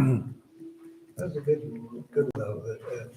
That's a good though. That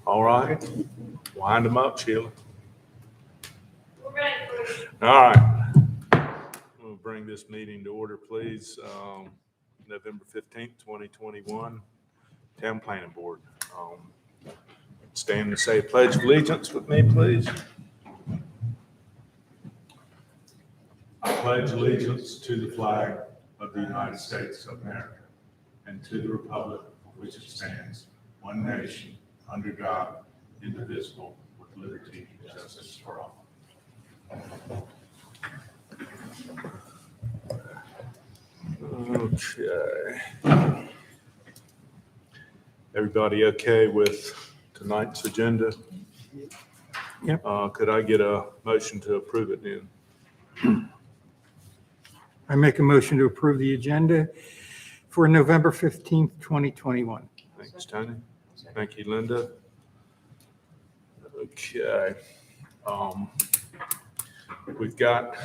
All right. Wind them up, Sheila. All right. We'll bring this meeting to order, please. November 15th, 2021, Town Planning Board. Stand and say pledge of allegiance with me, please. I pledge allegiance to the flag of the United States of America and to the republic for which it stands, one nation, under God, indivisible, with liberty and justice for all. Okay. Everybody okay with tonight's agenda? Yep. Could I get a motion to approve it then? I make a motion to approve the agenda for November 15th, 2021. Thanks, Tony. Thank you, Linda. Okay. We've got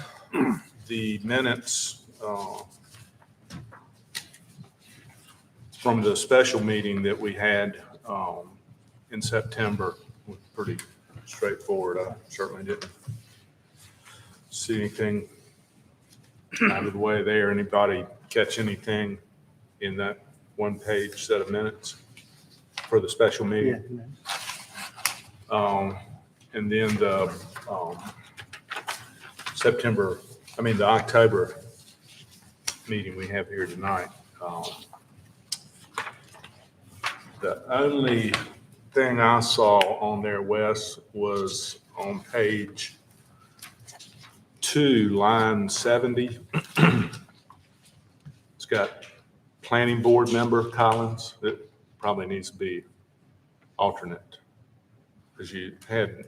the minutes from the special meeting that we had in September. Pretty straightforward. I certainly didn't see anything out of the way there. Anybody catch anything in that one-page set of minutes for the special meeting? And then the the October meeting we have here tonight. The only thing I saw on there, Wes, was on page 2, line 70. It's got planning board member Collins. That probably needs to be alternate, because you had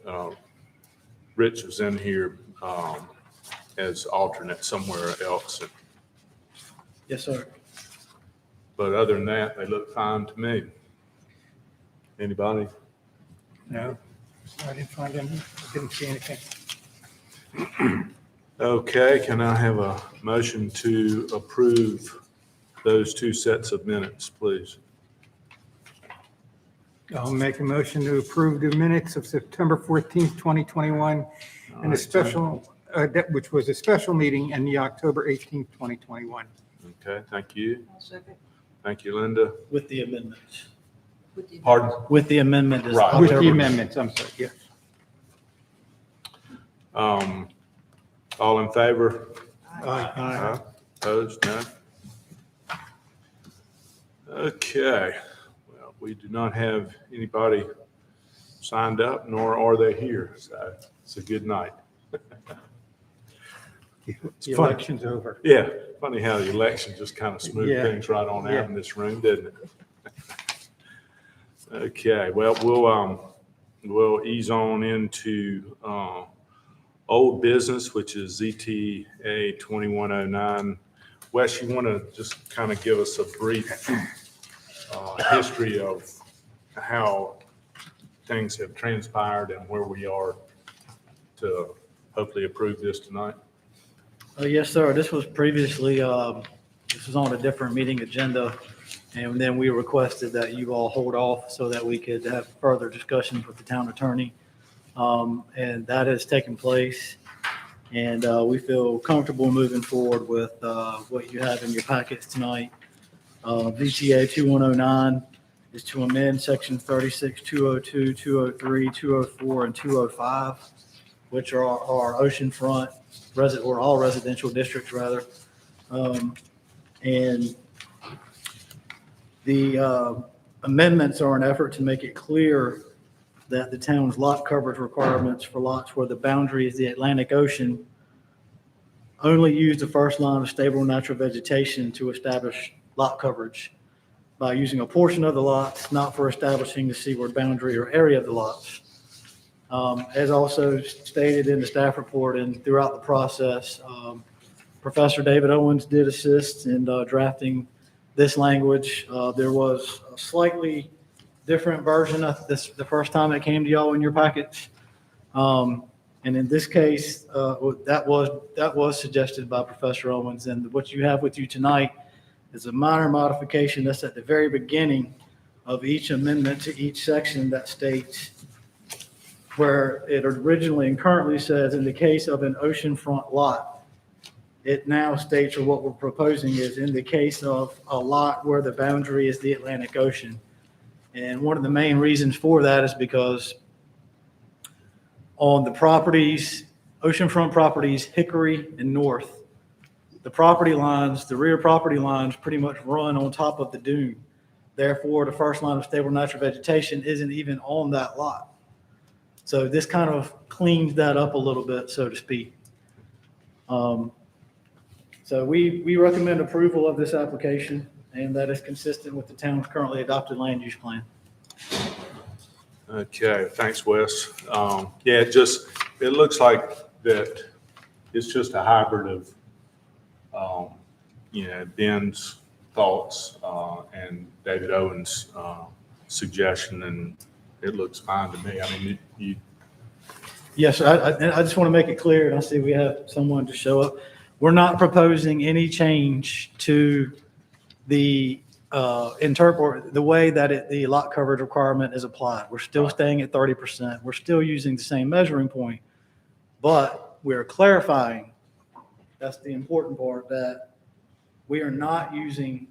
Rich was in here as alternate somewhere else. Yes, sir. But other than that, they look fine to me. Anybody? No, I didn't find any, I didn't see anything. Okay, can I have a motion to approve those two sets of minutes, please? I'll make a motion to approve the minutes of September 14th, 2021, and a special, which was a special meeting, and the October 18th, 2021. Okay, thank you. I'll second. Thank you, Linda. With the amendments. With the- Pardon? With the amendment. is Right. With the October. amendments, I'm sorry, yeah. All in favor? Aye. Opposed? No? Okay. Well, we do not have anybody signed up, nor are they here. So it's a good night. The fun. election's over. Yeah, funny how the election just kind of smoothed Yeah. things right on out Yeah. in this room, didn't it? Okay, well, we'll ease on into old business, which is ZTA 2109. Wes, you want to just kind of give us a brief history of how things have transpired and where we are to hopefully approve this tonight? Yes, sir. This was previously, this was on a different meeting agenda. And then we requested that you all hold off so that we could have further discussions with the town attorney. And that has taken place. And we feel comfortable moving forward with what you have in your packets tonight. VTA 2109 is to amend section 36, 202, 203, 204, and 205, which are our oceanfront or all residential districts rather. And the amendments are an effort to make it clear that the town's lot coverage requirements for lots where the boundary is the Atlantic Ocean only use the first line of stable natural vegetation to establish lot coverage by using a portion of the lots, not for establishing the seaward boundary or area of the lots. As also stated in the staff report and throughout the process, Professor David Owens did assist in drafting this language. There was a slightly different version of this the first time it came to y'all in your package. And in this case, that was suggested by Professor Owens. And what you have with you tonight is a minor modification that's at the very beginning of each amendment to each section that states where it originally and currently says in the case of an oceanfront lot, it now states, or what we're proposing is in the case of a lot where the boundary is the Atlantic Ocean. And one of the main reasons for that is because on the properties, oceanfront properties, Hickory and North, the property lines, the rear property lines pretty much run on top of the dune. Therefore, the first line of stable natural vegetation isn't even on that lot. So this kind of cleans that up a little bit, so to speak. So we recommend approval of this application, and that is consistent with the town's currently adopted land use plan. Okay, thanks, Wes. Yeah, it looks like that it's just a hybrid of, Ben's thoughts and David Owens' suggestion, and it looks fine to me. I mean, you. Yes, I just want to make it clear, and I see we have someone to show up. We're not proposing any change to the interpret the way that the lot coverage requirement is applied. We're still staying at 30%. We're still using the same measuring point, but we're clarifying, that's the important part, that we are not using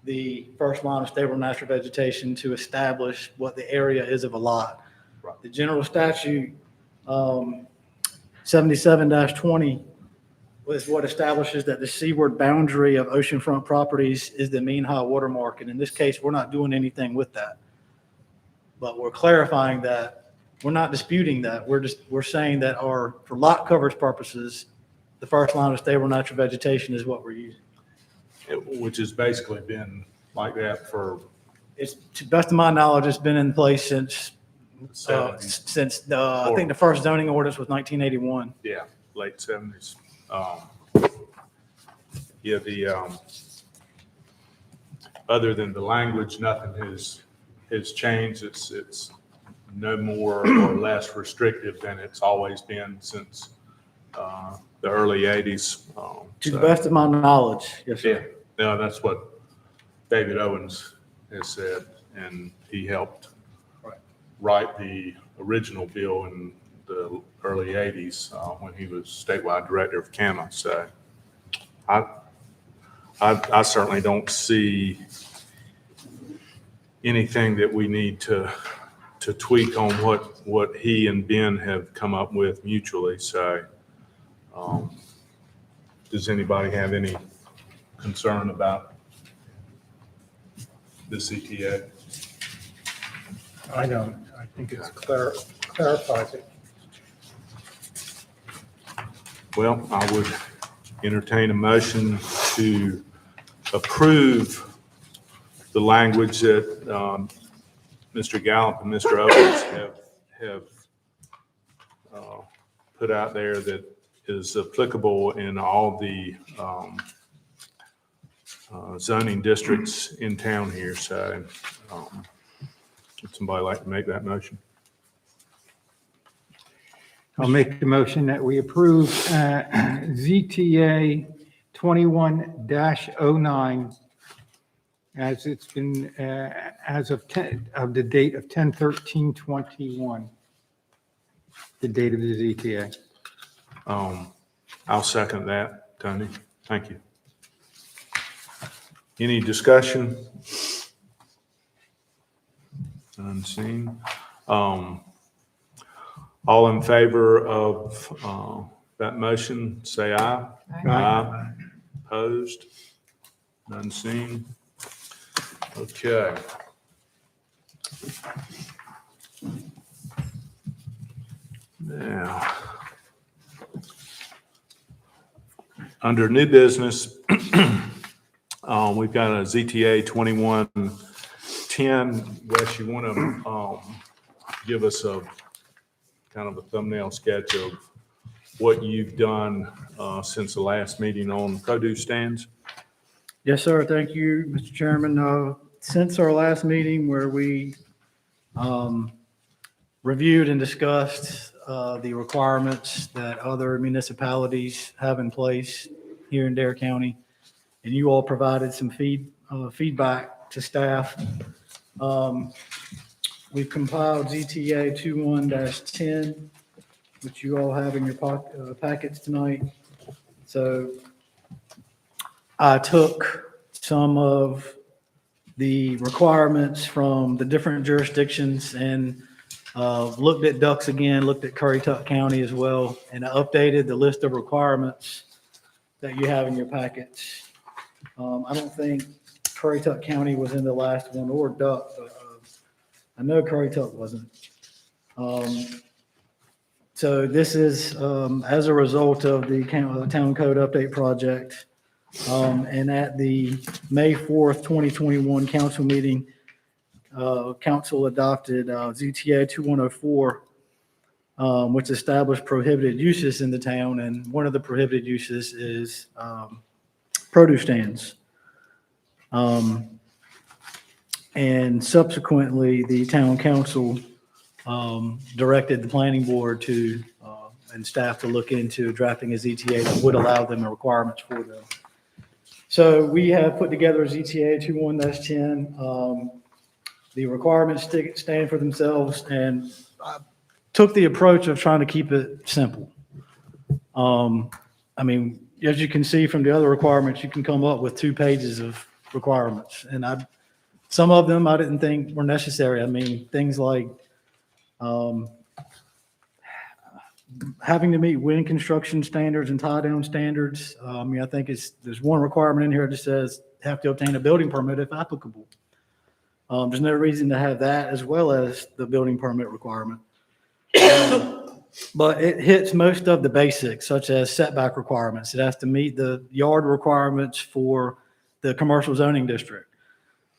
the first line of stable natural vegetation to establish what the area is of a lot. Right. The general statute 77-20 is what establishes that the seaward boundary of oceanfront properties is the mean high water mark. And in this case, we're not doing anything with that. But we're clarifying that we're not disputing that. We're saying that for lot coverage purposes, the first line of stable natural vegetation is what we're using. Which has basically been like that for It's, to the best of my knowledge, it's been in place since the 70s. I think the first zoning ordinance was 1981. Yeah, late 70s. Other than the language, nothing has changed. It's no more or less restrictive than it's always been since the early 80s. To the best of my knowledge, yes, sir. Yeah, no, that's what David Owens has said, and he helped write the original bill in the early 80s when he was statewide director of CAMA. So I certainly don't see anything that we need to to tweak on what he and Ben have come up with mutually. So does anybody have any concern about the CTA? I don't. I think it's clarifies it. Well, I would entertain a motion to approve the language that Mr. Gallup and Mr. Owens have put out there that is applicable in all the zoning districts in town here. So would somebody like to make that motion? I'll make the motion that we approve ZTA 21-09 as it's been, as of the date of 10/13/21, the date of the ZTA. I'll second that, Tony. Thank you. Any discussion? Unseen. All in favor of that motion, say aye. Aye. Opposed? None seen. Okay. Now, under new business, we've got a ZTA 2110. Wes, you want to give us a kind of a thumbnail sketch of what you've done since the last meeting on produce stands? Yes, sir. Thank you, Mr. Chairman. Since our last meeting where we reviewed and discussed the requirements that other municipalities have in place here in Dare County, and you all provided some feedback to staff, we've compiled ZTA 21-10, which you all have in your packets tonight. So I took some of the requirements from the different jurisdictions and looked at Ducks again, looked at Currituck County as well, and I updated the list of requirements that you have in your packets. I don't think Currituck County was in the last one, or Duck, but I know Currituck wasn't. So this is as a result of the town code update project. And at the May 4th, 2021 council meeting, council adopted ZTA 2104, which established prohibited uses in the town. And one of the prohibited uses is produce stands. And subsequently, the town council directed the planning board to and staff to look into drafting a ZTA that would allow them the requirements for them. So we have put together a ZTA 21-10. The requirements stand for themselves, and I took the approach of trying to keep it simple. I mean, as you can see from the other requirements, you can come up with 2 pages of requirements, and some of them I didn't think were necessary. I mean, things like having to meet wind construction standards and tie down standards. I mean, I think there's one requirement in here that says have to obtain a building permit if applicable. There's no reason to have that as well as the building permit requirement. But it hits most of the basics, such as setback requirements. It has to meet the yard requirements for the commercial zoning district.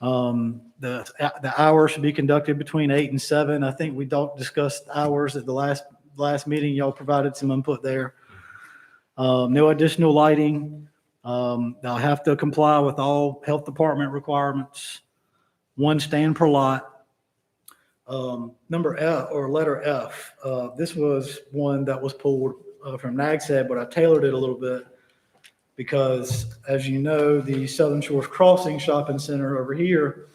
The hours should be conducted between 8 and 7. I think we don't discuss hours at the last meeting. Y'all provided some input there. No additional lighting. They'll have to comply with all health department requirements. 1 stand per lot. Number F, or letter F, this was one that was pulled from NAGSED, but I tailored it a little bit because, as you know, the Southern Shores Crossing Shopping Center over here,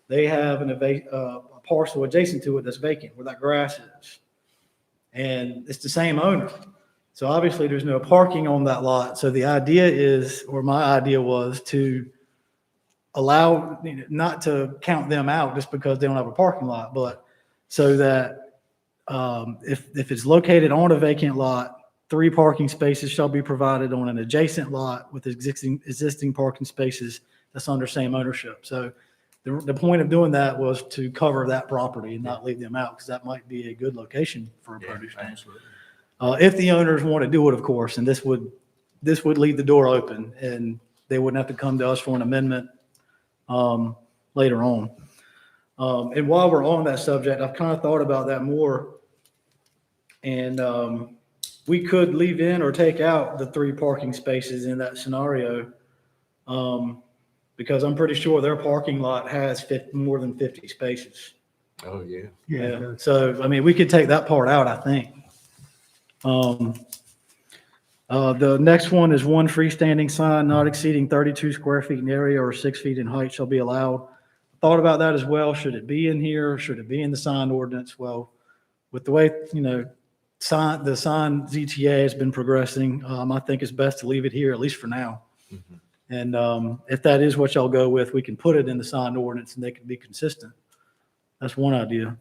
they have a parcel adjacent to it that's vacant where that grass is. And it's the same owner. So obviously there's no parking on that lot. So the idea is, or my idea was to allow, not to count them out just because they don't have a parking lot, but so that if it's located on a vacant lot, 3 parking spaces shall be provided on an adjacent lot with existing parking spaces that's under same ownership. So the point of doing that was to cover that property and not leave them out, because that might be a good location for a produce stand. Absolutely. If the owners want to do it, of course, and this would leave the door open, and they wouldn't have to come to us for an amendment later on. And while we're on that subject, I've kind of thought about that more. And we could leave in or take out the 3 parking spaces in that scenario, because I'm pretty sure their parking lot has more than 50 spaces. Oh, yeah. Yeah. So, I mean, we could take that part out, I think. The next one is 1 freestanding sign not exceeding 32 square feet in area or 6 feet in height shall be allowed. Thought about that as well. Should it be in here? Should it be in the sign ordinance? Well, with the way, the sign ZTA has been progressing, I think it's best to leave it here, at least for now. Mhm. And if that is what y'all go with, we can put it in the sign ordinance and they can be consistent. That's one idea.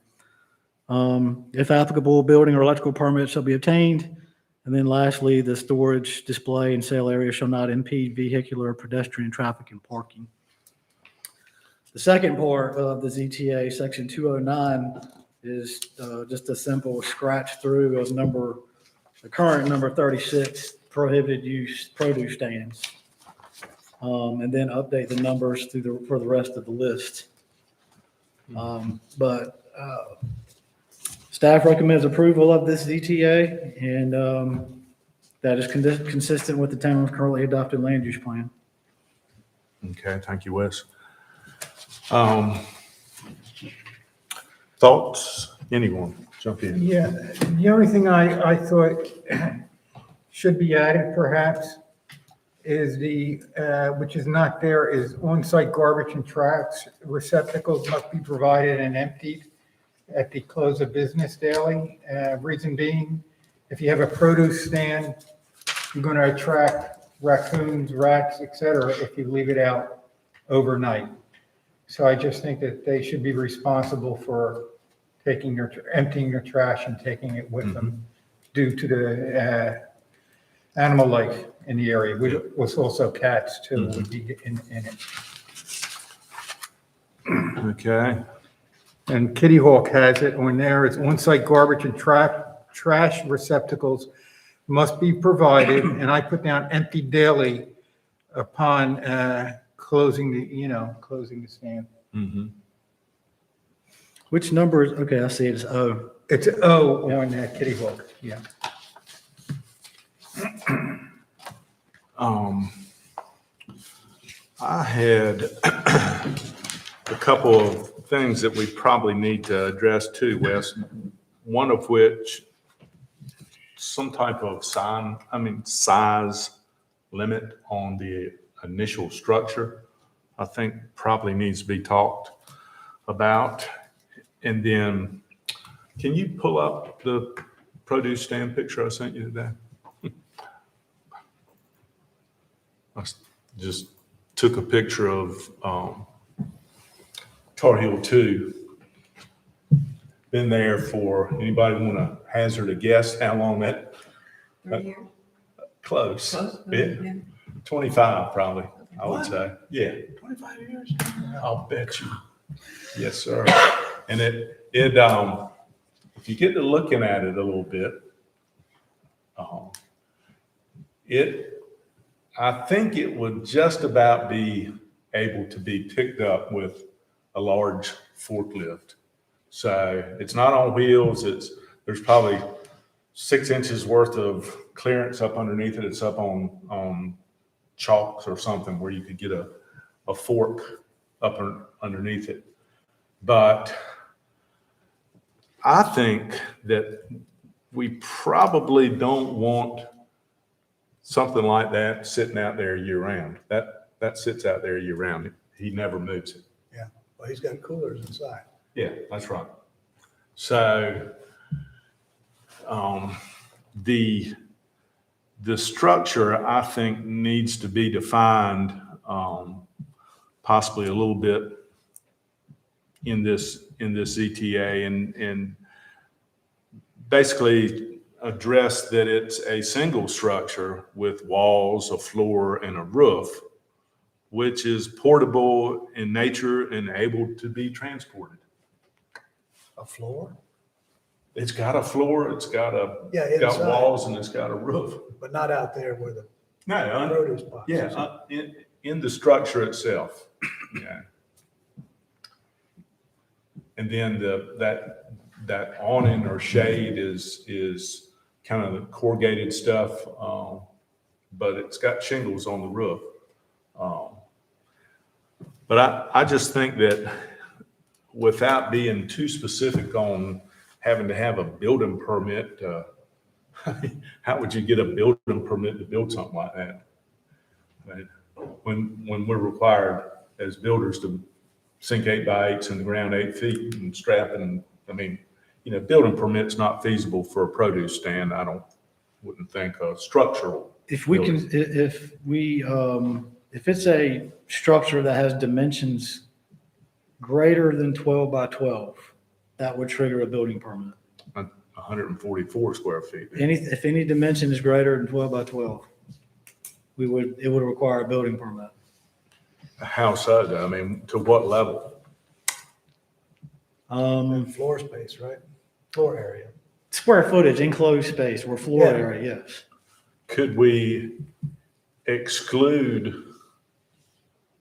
If applicable, building or electrical permits shall be obtained. And then lastly, the storage, display, and sale area shall not impede vehicular, pedestrian traffic and parking. The second part of the ZTA, section 209, is just a simple scratch through of the current number 36, prohibited use produce stands. And then update the numbers for the rest of the list. But staff recommends approval of this ZTA, and that is consistent with the town's currently adopted land use plan. Okay, thank you, Wes. Thoughts? Anyone? Jump in. Yeah, the only thing I thought should be added perhaps is which is not there, is on-site garbage and trash receptacles must be provided and emptied at the close of business daily. Reason being, if you have a produce stand, you're going to attract raccoons, rats, etc. if you leave it out overnight. So I just think that they should be responsible for emptying their trash and taking it with them due to the animal life in the area, which was also cats too, would be in it. Okay, And Kitty Hawk has it on there, it's on-site garbage and trash receptacles must be provided, and I put down empty daily upon closing the stand. Which number is, okay, I see it as O. It's O on Kitty Hawk, yeah. I had a couple of things that we probably need to address too, Wes. One of which, some type of size limit on the initial structure, I think probably needs to be talked about. And then, can you pull up the produce stand picture I sent you today? I just took a picture of Tar Heel 2. Been there for, anybody want to hazard a guess how long that? 3 years? Close. Close? Yeah. 25 probably, I would What? say. Yeah, 25 years? I'll bet you. Yes, sir. And if you get to looking at it a little bit, I think it would just about be able to be picked up with a large forklift. So it's not on wheels. There's probably 6 inches worth of clearance up underneath it. It's up on chalks or something where you could get a fork up underneath it. But I think that we probably don't want something like that sitting out there year round. That sits out there year round. He never moves it. Yeah, well, he's got coolers inside. Yeah, that's right. So the structure, I think, needs to be defined possibly a little bit in this in this ETA and basically address that it's a single structure with walls, a floor, and a roof, which is portable in nature and able to be transported. A floor, It's got a floor, it's got Yeah, got inside. walls, and it's got a roof. but not out there where the No, produce box is. yeah, in the structure itself, yeah. And then that awning or shade is kind of the corrugated stuff, but it's got shingles on the roof. But I just think that without being too specific on having to have a building permit, how would you get a building permit to build something like that? Right? When we're required as builders to sink 8x8s in the ground 8 feet and strap it, and I mean, building permit's not feasible for a produce stand. Wouldn't think a structural. If we can, if it's a structure that has dimensions greater than 12 by 12, that would trigger a building permit. 144 square feet. If any dimension is greater than 12 by 12, it would require a building permit. How so, though? I mean, to what level? And floor space, right? Floor area. Square footage, enclosed space, or floor Yeah. area, yes. Could we exclude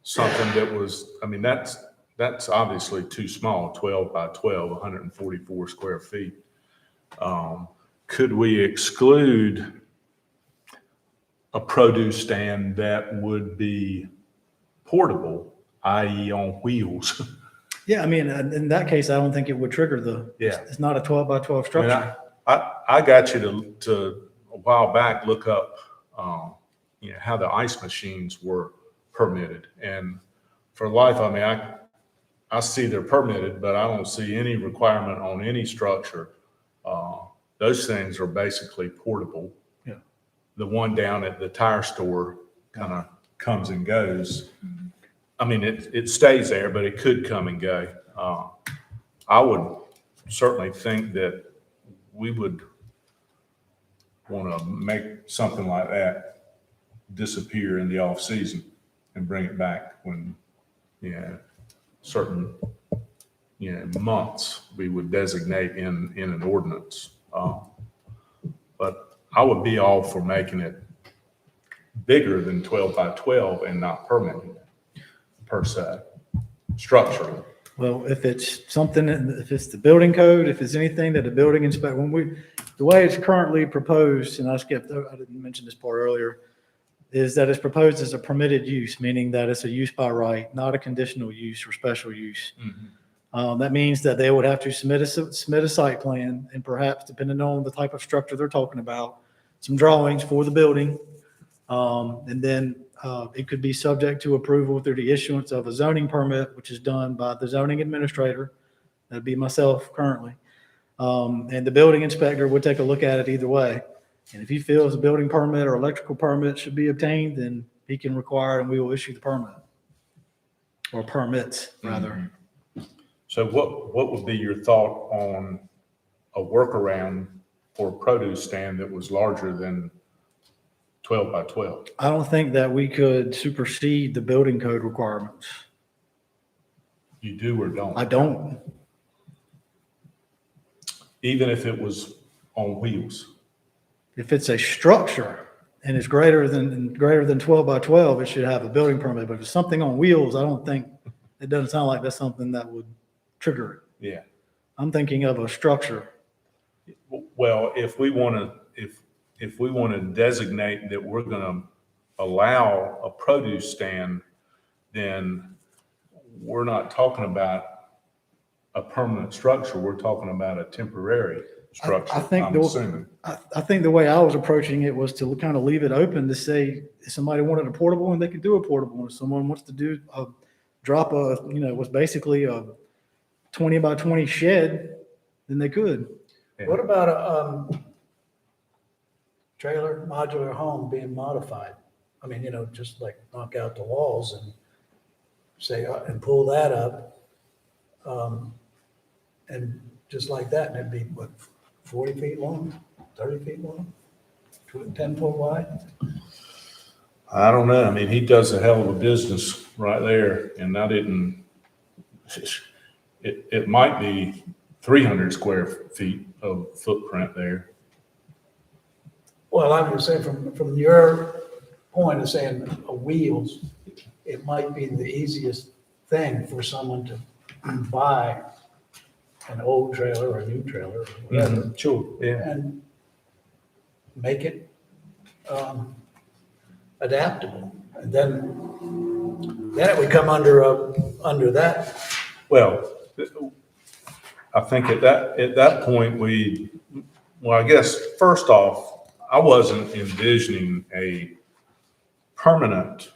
something that was, I mean, that's obviously too small, 12 by 12, 144 square feet. Could we exclude a produce stand that would be portable, i.e. on wheels? Yeah, I mean, in that case, I don't think it would trigger Yeah. it's not a 12 by 12 I mean, structure. I got you to a while back, look up, how the ice machines were permitted. And for life, I mean, I see they're permitted, but I don't see any requirement on any structure. Those things are basically portable. Yeah. The one down at the tire store kind of comes and goes. I mean, it stays there, but it could come and go. I would certainly think that we would want to make something like that disappear in the off season and bring it back when, certain, months we would designate in an ordinance. But I would be all for making it bigger than 12 by 12 and not permitting it per se, structurally. Well, if it's something, if it's the building code, if it's anything that the building inspector, the way it's currently proposed, and I didn't mention this part earlier, is that it's proposed as a permitted use, meaning that it's a use by right, not a conditional use or special use. That means that they would have to submit a site plan, and perhaps, depending on the type of structure they're talking about, some drawings for the building. And then it could be subject to approval through the issuance of a zoning permit, which is done by the zoning administrator. That'd be myself currently. And the building inspector would take a look at it either way. And if he feels a building permit or electrical permit should be obtained, then he can require and we will issue the permit. Or permits, rather. So what would be your thought on a workaround for a produce stand that was larger than 12 by 12? I don't think that we could supersede the building code requirements. You do or don't? I don't. Even if it was on wheels? If it's a structure and it's greater than 12 by 12, it should have a building permit. But if it's something on wheels, I don't think, it doesn't sound like that's something that would trigger it. Yeah. I'm thinking of a structure. Well, if we want to designate that we're going to allow a produce stand, then we're not talking about a permanent structure. We're talking about a temporary structure. I think I'm assuming. I think the way I was approaching it was to kind of leave it open to say if somebody wanted a portable and they could do a portable. If someone wants to do what's basically a 20 by 20 shed, then they could. Yeah. What about a trailer modular home being modified? I mean, just like knock out the walls and say, and pull that up. And just like that, and it'd be, what, 40 feet long, 30 feet long, 10 foot wide? I don't know. I mean, he does a hell of a business right there, and it might be 300 square feet of footprint there. Well, I would say from your point of saying wheels, it might be the easiest thing for someone to buy an old trailer or a new trailer or whatever, Sure, yeah. and make it adaptable. And then it would come under that. Well, I think at that point, I guess, first off, I wasn't envisioning a permanent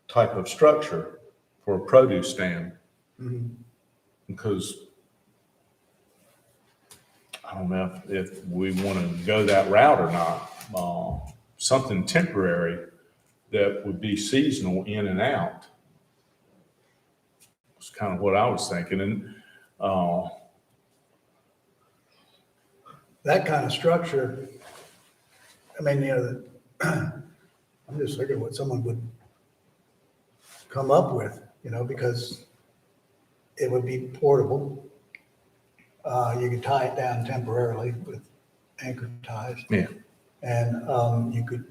type of structure for a produce stand. Because I don't know if we want to go that route or not. Something temporary that would be seasonal in and out. It's kind of what I was thinking. And That kind of structure, I mean, I'm just thinking what someone would come up with, because it would be portable. You could tie it down temporarily with anchor ties. yeah, And you could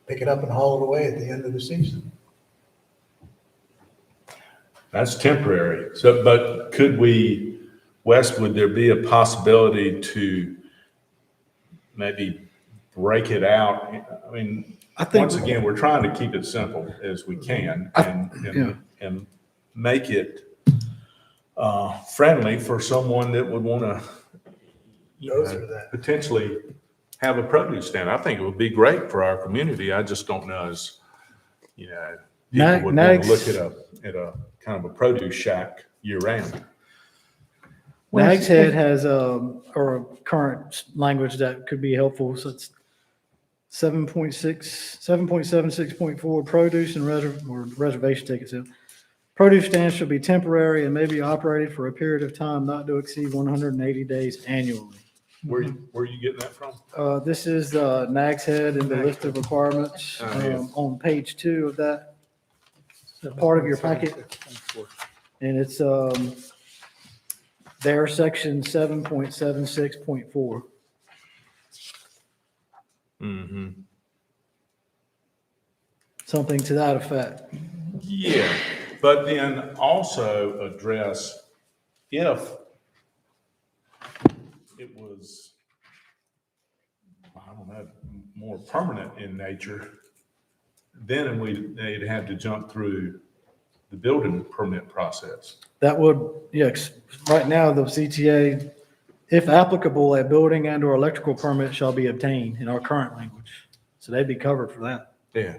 pick it up and haul it away at the end of the season. that's temporary. So, but could we, Wes, would there be a possibility to maybe break it out? I mean, I think- once again, we're trying to keep it simple as we can and make it friendly for someone that would want to Go through that. potentially have a produce stand. I think it would be great for our community. I just don't know as, people would want to look at a kind of a produce shack year round. Nag's Head has or a current language that could be helpful. So it's 7.76.4 produce and reservation tickets. Produce stands shall be temporary and may be operated for a period of time not to exceed 180 days annually. Where are you getting that from? This is Nag's Head in the list of requirements on page 2 of that part of your packet. And it's their section 7.76.4. Mm-hmm. Something to that effect. Yeah, but then also address if it was, I don't know, more permanent in nature, then they'd have to jump through the building permit process. That would, yes, right now, the CTA, if applicable, a building and or electrical permit shall be obtained in our current language. So they'd be covered for that. Yeah.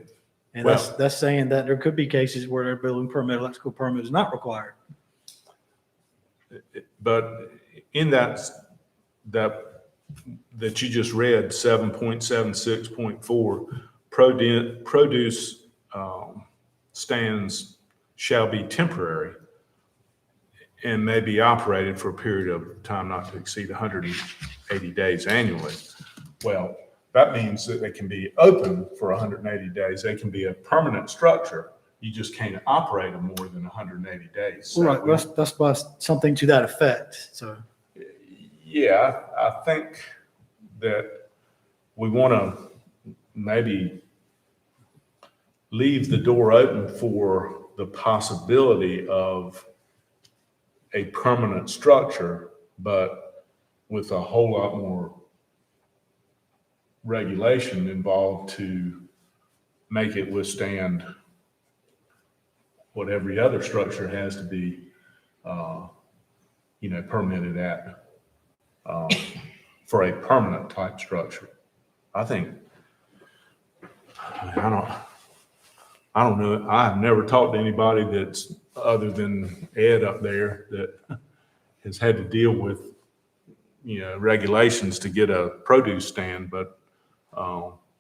And Well- that's saying that there could be cases where a building permit, electrical permit is not required. But in that you just read, 7.76.4, produce stands shall be temporary and may be operated for a period of time not to exceed 180 days annually. Well, that means that they can be open for 180 days. They can be a permanent structure. You just can't operate them more than 180 days. So Right, that's by something to that effect, so. yeah, I think that we want to maybe leave the door open for the possibility of a permanent structure, but with a whole lot more regulation involved to make it withstand what every other structure has to be, permitted at for a permanent type structure. I think, I don't know. I've never talked to anybody that's other than Ed up there that has had to deal with, regulations to get a produce stand, but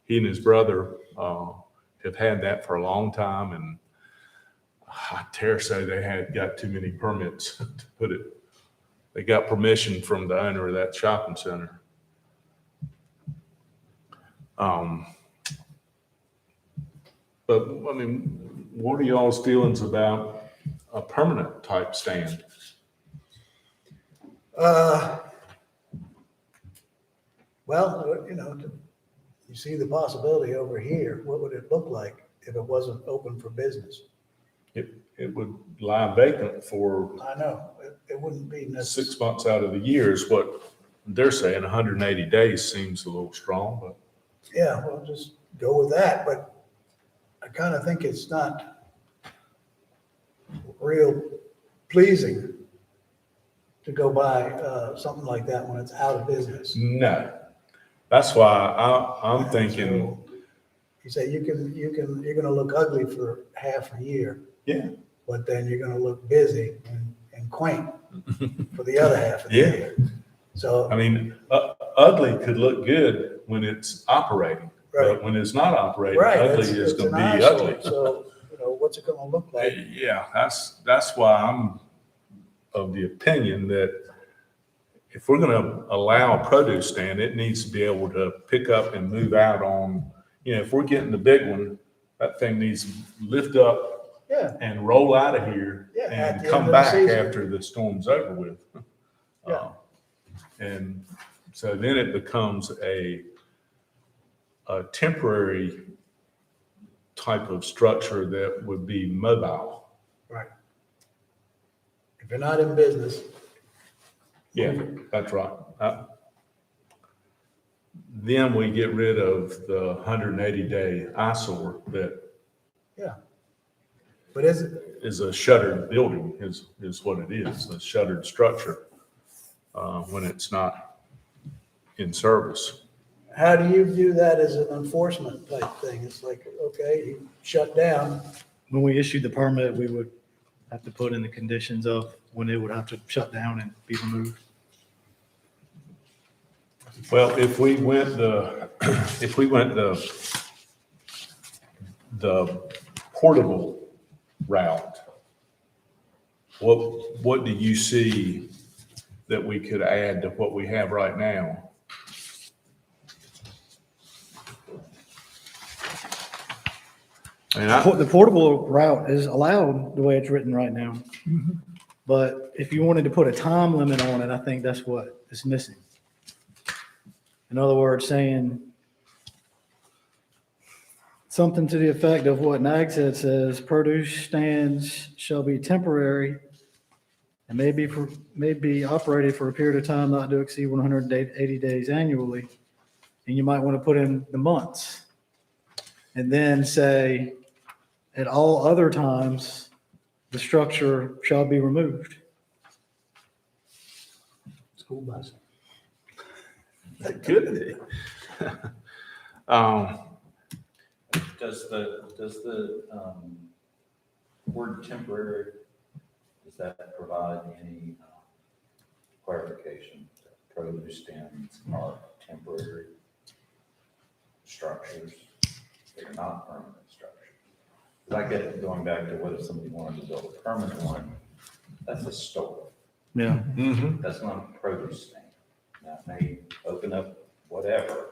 he and his brother have had that for a long time, and I dare say they had got too many permits to put it they got permission from the owner of that shopping center. But I mean, what are y'all's feelings about a permanent type stand? Well, you see the possibility over here, what would it look like if it wasn't open for business? It would lie vacant for I know, it wouldn't be necessary. 6 months out of the year is what they're saying. 180 days seems a little strong, but Yeah, well, just go with that, but I kind of think it's not real pleasing to go buy something like that when it's out of business. no. That's why I'm thinking, You say you're gonna look ugly for half a year, yeah, but then you're gonna look busy and quaint for the other half of the Yeah. year. So, I mean, ugly could look good when it's operating, right, but when it's not operating, right. ugly it's- is it's going to an be eyesore. ugly. So, what's it gonna look like? Yeah, that's why I'm of the opinion that if we're going to allow a produce stand, it needs to be able to pick up and move out on, if we're getting the big one, that thing needs to lift up Yeah, and roll out of here Yeah, at the and end come of the back season. after the storm's over with. Yeah. And so then it becomes a temporary type of structure that would be mobile. right. If you're not in business, Yeah, that's right. Then we get rid of the 180-day eyesore that but is it, is a shuttered building, is what it is, a shuttered structure when it's not in service. how do you view that as an enforcement type thing? It's like, okay, you shut down, When we issued the permit, we would have to put in the conditions of when it would have to shut down and be removed. Well, if we went the portable route, what do you see that we could add to what we have right now? And The portable route is allowed the way it's written right now. But if you wanted to put a time limit on it, I think that's what is missing. In other words, saying something to the effect of what NAG's head says, produce stands shall be temporary and may be operated for a period of time not to exceed 180 days annually. And you might want to put in the months. And then say, at all other times, the structure shall be removed. school bus. it could be. Does the word temporary, does that provide any clarification that produce stands are temporary structures? They're not permanent structures. Because I get it going back to what if somebody wanted to build a permanent one? That's a store. Yeah. Mhm. That's not a produce stand. Now, it may open up whatever.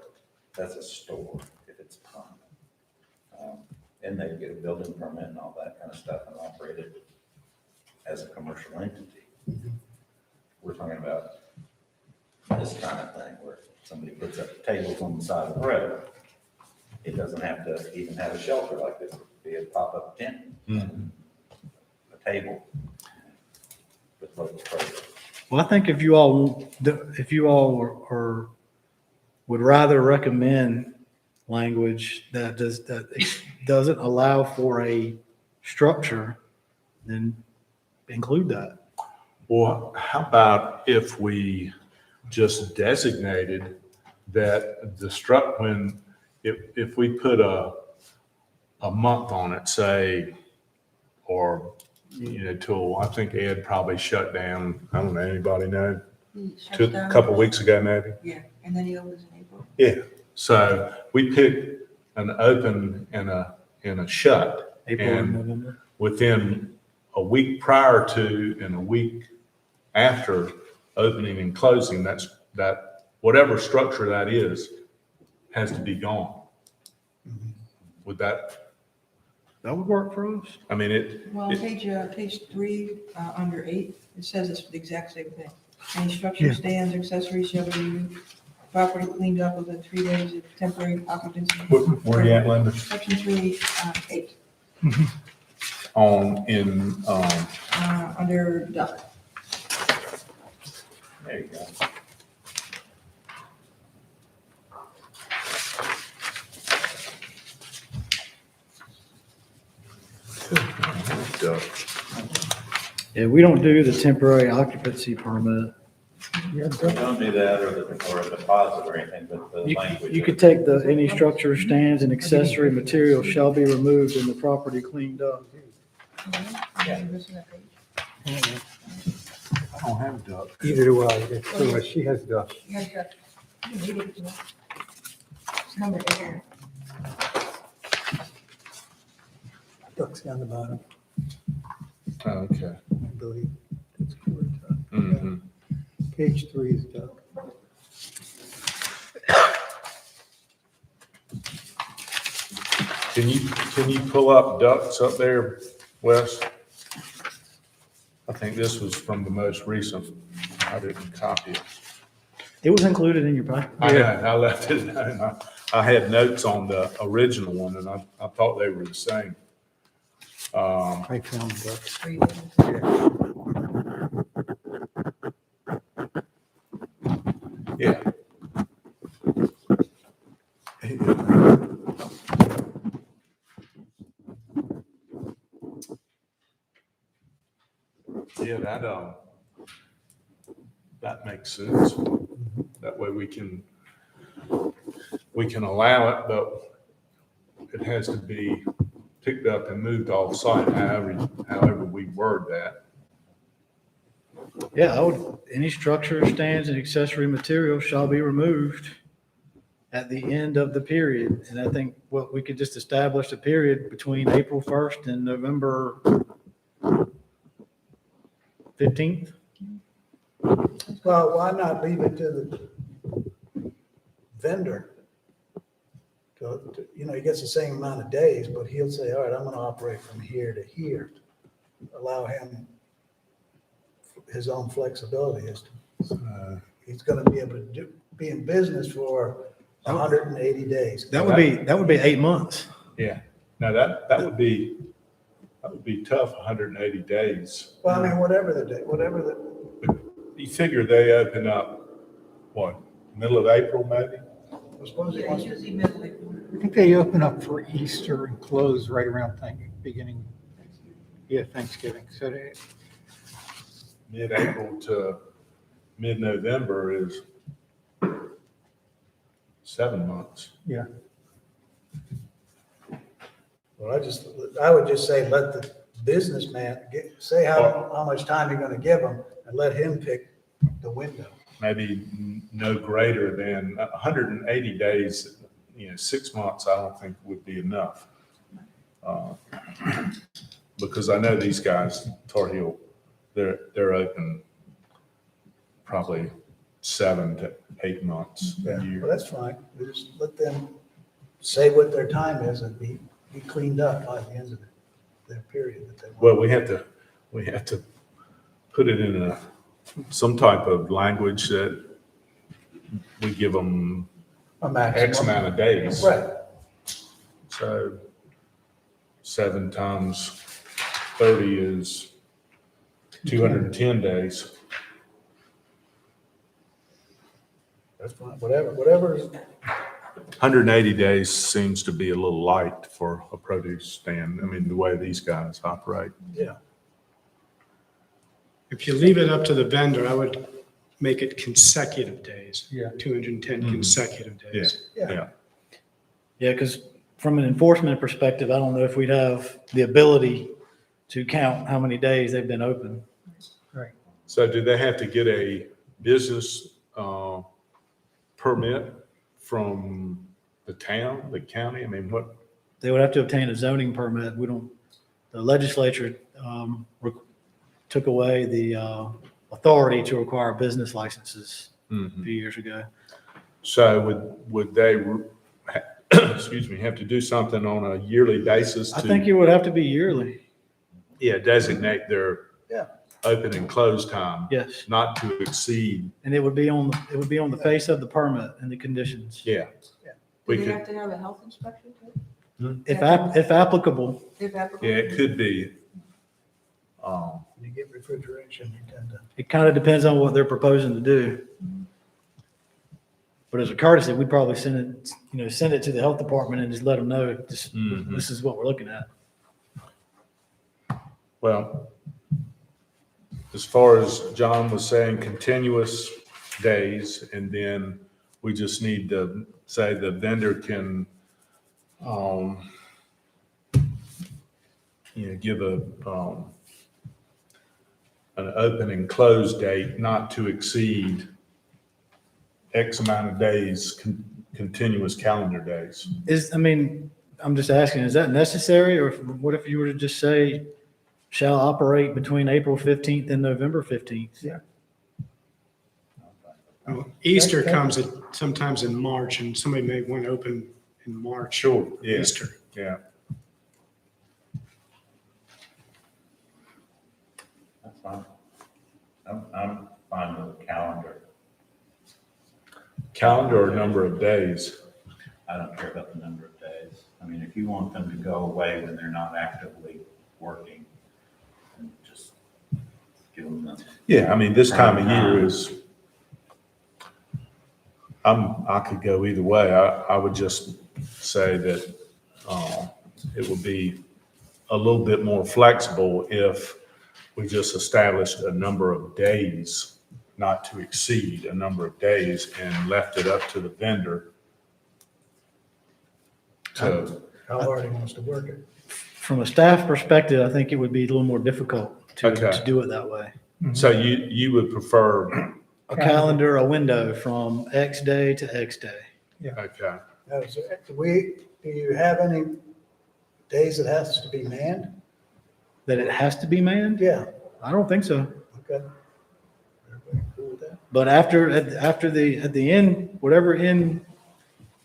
That's a store if it's permanent. And they get a building permit and all that kind of stuff and operate it as a commercial entity. We're talking about this kind of thing where somebody puts up tables on the side of the road. It doesn't have to even have a shelter like this, it could be a pop-up tent, a table with local produce. Well, I think if you all would rather recommend language that doesn't allow for a structure, then include that. Well, how about if we just designated that if we put a month on it, say, or, till, I think Ed probably shut down, I don't know, anybody know? A couple of weeks ago, maybe? Yeah, and then he opens in April. Yeah. So we picked an open and a shut. April and And November. within a week prior to and a week after opening and closing, that, whatever structure that is, has to be gone. Would that, That would work for us. I mean, Well, on page 3, under 8, it says it's the exact same thing. Any structure, stands, accessories shall be properly cleaned up within 3 days of temporary occupancy. where you at, Linda? Section 3, 8, under duck. There you go. Yeah, we don't do the temporary occupancy permit. Yeah, We don't do that or a deposit or anything, but the language. You could take the, any structure, stands, and accessory material shall be removed and the property cleaned up. Yeah. I don't have duck. Either do I. That's true. She has duck. Number 8. Ducks down the bottom, Okay. I believe. That's correct. Mhm. Page 3 is duck. Can you pull up ducks up there, Wes? I think this was from the most recent. I didn't copy it. It was included in your packet. I left it, and I had notes on the original one, and I thought they were the same. I found ducks. Yeah. Yeah, that makes sense. That way we can allow it, but it has to be picked up and moved off site, however we word that. Yeah, any structure, stands, and accessory material shall be removed at the end of the period. And I think what we could just establish a period between April 1st and November 15th. Well, why not leave it to the vendor? He gets the same amount of days, but he'll say, all right, I'm gonna operate from here to here. Allow him his own flexibility as to, he's gonna be able to be in business for 180 days. That would be 8 months. Yeah. Now that would be tough, 180 days. Well, I mean, whatever the, You figure they open up, what, middle of April maybe? I suppose he Yeah, wants it's usually middle of April. I think they open up for Easter and close right around beginning, Thanksgiving. So they, Mid-April to mid-November is 7 months. yeah. Well, I would just say, let the businessman say how much time you're gonna give him and let him pick the window. Maybe no greater than 180 days, 6 months, I don't think would be enough. Because I know these guys, Tar Heel, they're open probably 7 to 8 months Yeah, a well, year. that's fine. We just let them say what their time is and be cleaned up by the end of their period that they want. Well, we have to put it in some type of language that we give them A maximum. X amount of days. Right. So 7 times 30 is 210 days. That's fine. Whatever. 180 days seems to be a little light for a produce stand. I mean, the way these guys operate. Yeah. If you leave it up to the vendor, I would make it consecutive days. Yeah. 210 consecutive days. Yeah. Yeah, because from an enforcement perspective, I don't know if we'd have the ability to count how many days they've been open. So do they have to get a business permit from the town, the county? I mean, what? They would have to obtain a zoning permit. The legislature took away the authority to require business licenses a Mhm. few years ago. So would they, excuse me, have to do something on a yearly basis I to? think it would have to be yearly. Yeah, designate their Yeah. open and close time, Yes. not to exceed, And it would be on the face of the permit and the conditions. yeah. Do We they could, have to have a health inspection too? If applicable, If applicable? yeah, it could be. When you get refrigeration, you tend to. it kind of depends on what they're proposing to do. But as a courtesy, we'd probably send it to the health department and just let them know, Mhm. this is what we're looking at. Well, as far as John was saying, continuous days, and then we just need to say the vendor can, give an open and close date not to exceed X amount of days, continuous calendar days. I'm just asking, is that necessary? Or what if you were to just say, shall operate between April 15th and November 15th? Easter comes sometimes in March, and somebody may want to open in March. Sure, yeah. Easter. Yeah. That's fine. I'm fine with the calendar. Calendar or number of days. I don't care about the number of days. I mean, if you want them to go away when they're not actively working, then just give them the. Yeah, I mean, this time of year is, I could go either way. I would just say that, it would be a little bit more flexible if we just established a number of days, not to exceed a number of days, and left it up to the vendor to, How hard he wants to work it. From a staff perspective, I think it would be a little more difficult Okay. to do it that way. so you would prefer, A calendar, a window from X day to X day. okay. Now, do you have any days it has to be manned? That it has to be manned? Yeah, I don't think so. okay. Everybody cool with that? But at the end, whatever end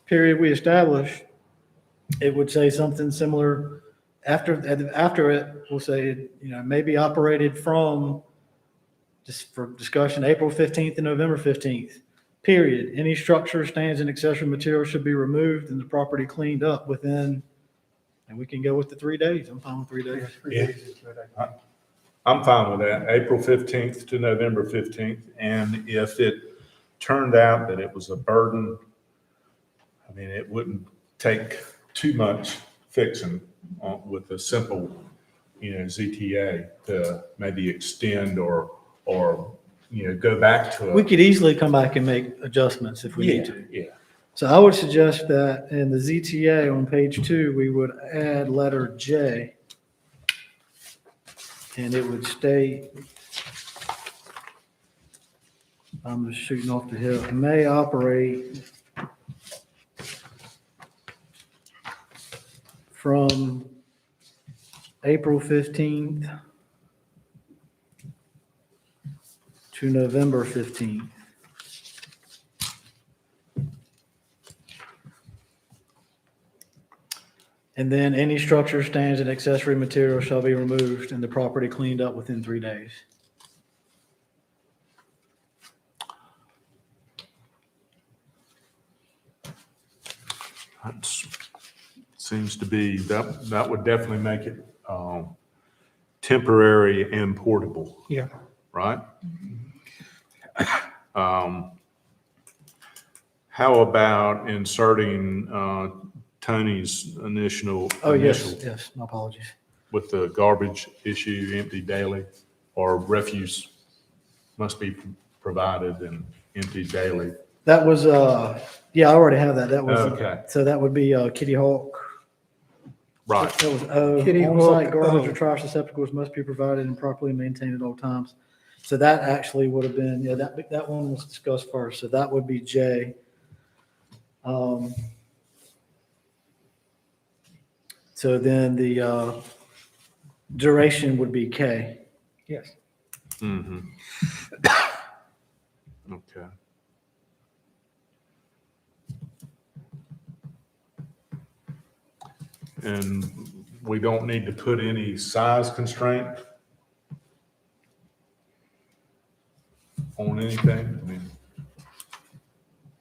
period we establish, it would say something similar. After it, we'll say, may be operated from, just for discussion, April 15th and November 15th, period. Any structure, stands, and accessory material should be removed and the property cleaned up within, and we can go with the 3 days. I'm fine with 3 days. 3 Yeah. days is good, I think. I'm fine with that, April 15th to November 15th. And if it turned out that it was a burden, I mean, it wouldn't take too much fixing with a simple, ZTA to maybe extend or, go back to We could easily come back and make adjustments if we need to. Yeah. So I would suggest that in the ZTA on page 2, we would add letter J. And it would state, I'm just shooting off the hip, may operate from April 15th to November 15th. And then any structure, stands, and accessory material shall be removed and the property cleaned up within 3 days. That seems to be, that would definitely make it temporary and portable, Yeah. right? How about inserting Tony's initial? Oh, yes, my apologies. With the garbage issue, empty daily, or refuse must be provided and emptied daily? That was, yeah, I already have that. That was, Okay. so that would be Kitty Hawk. Right, That was O. Kitty On-site Hawk, garbage O. or trash receptacles must be provided and properly maintained at all times. So that actually would have been, that one was discussed first. So that would be J. So then the duration would be K. Yes. Mm-hmm. Okay. And we don't need to put any size constraint on anything? I mean,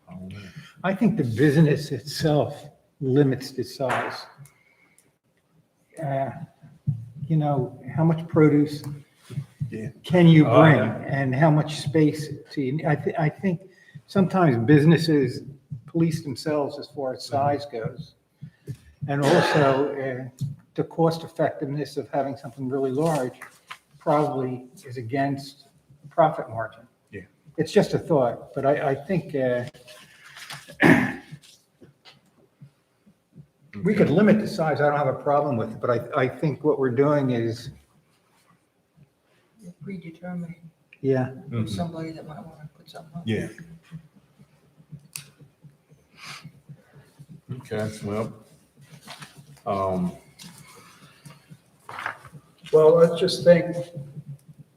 I don't know. I think the business itself limits the size. You know, how much produce Yeah. can you Oh, bring yeah. and how much space to you? I think sometimes businesses police themselves as far as size goes. And also, the cost effectiveness of having something really large probably is against profit margin. Yeah. It's just a thought, but I think we could limit the size. I don't have a problem with it, but I think what we're doing is, You're predetermining yeah. Mhm. somebody that might want to put something up. Yeah. Okay, well, Well, let's just think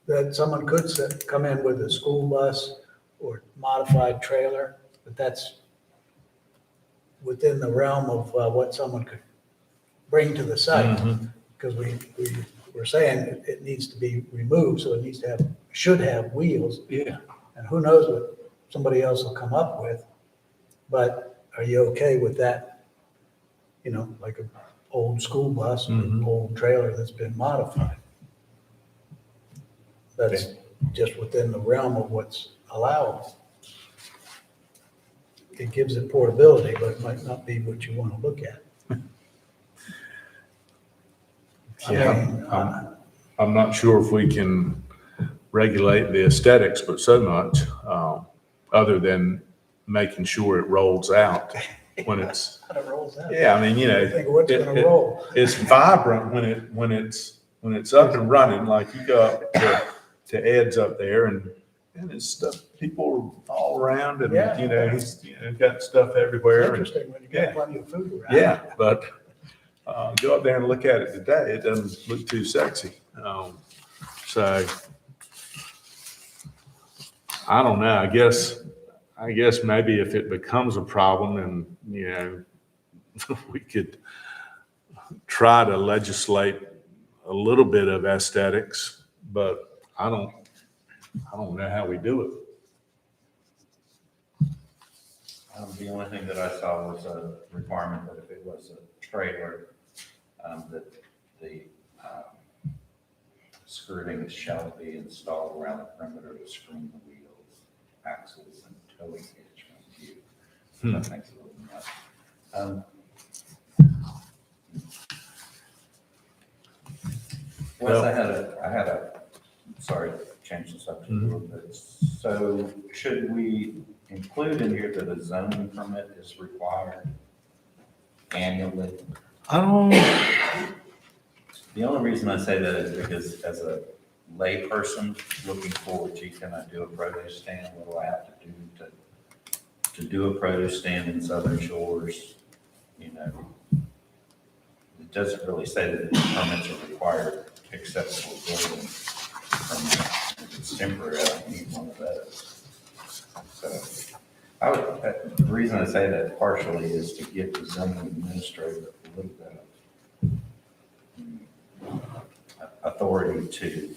that someone could come in with a school bus or modified trailer, but that's within the realm of what someone could bring to the site. mhm. Because we're saying it needs to be removed, so it needs to have, should have wheels. Yeah. And who knows what somebody else will come up with. But are you okay with that? You know, like an old school bus or an Mhm. old trailer that's been modified? That's just within the realm of what's allowable. It gives it portability, but it might not be what you want to look at. I Yeah, mean, I'm not sure if we can regulate the aesthetics, but so much, other than making sure it rolls out when it's, How it rolls out. yeah, I mean, you know. I think what's it- gonna it- roll. It's vibrant when it's up and running, like you go up to Ed's up there and it's stuff, people are all around and, Yeah. you know, he's, you know, got stuff everywhere. and- Interesting when you Yeah. got plenty of food around. Yeah, but go up there and look at it today, it doesn't look too sexy. So I don't know, I guess maybe if it becomes a problem and, you know, we could try to legislate a little bit of aesthetics, but I don't know how we do it. The only thing that I saw was a requirement that if it was a trailer, that the skirting shall be installed around the perimeter to screen the wheels, axles, and towing hitch from view. That makes it a little nuts. Wes, I had a, sorry, change the subject a little bit. So should we include in here that a zoning permit is required annually? The only reason I say that is because as a layperson looking forward, gee, can I do a produce stand? What do I have to do to do a produce stand in Southern Shores? You know, it doesn't really say that permits are required except for building permits. If it's temporary, I don't need one of those. So I would, the reason I say that partially is to give the zoning administrator a little bit of authority to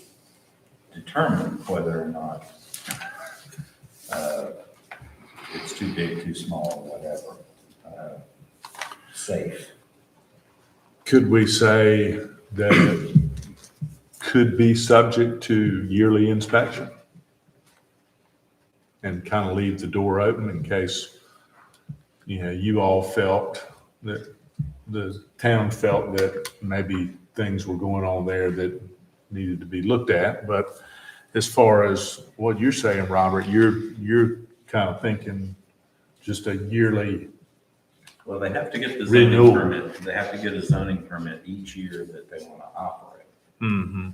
determine whether or not it's too big, too small, whatever, safe. Could we say that it could be subject to yearly inspection? And kind of leave the door open in case, you know, you all felt that the town felt that maybe things were going on there that needed to be looked at. But as far as what you're saying, Robert, you're kind of thinking just a yearly. Well, they have to get the zoning Renewal. permit, they have to get a zoning permit each year that they want to operate. Mm-hmm.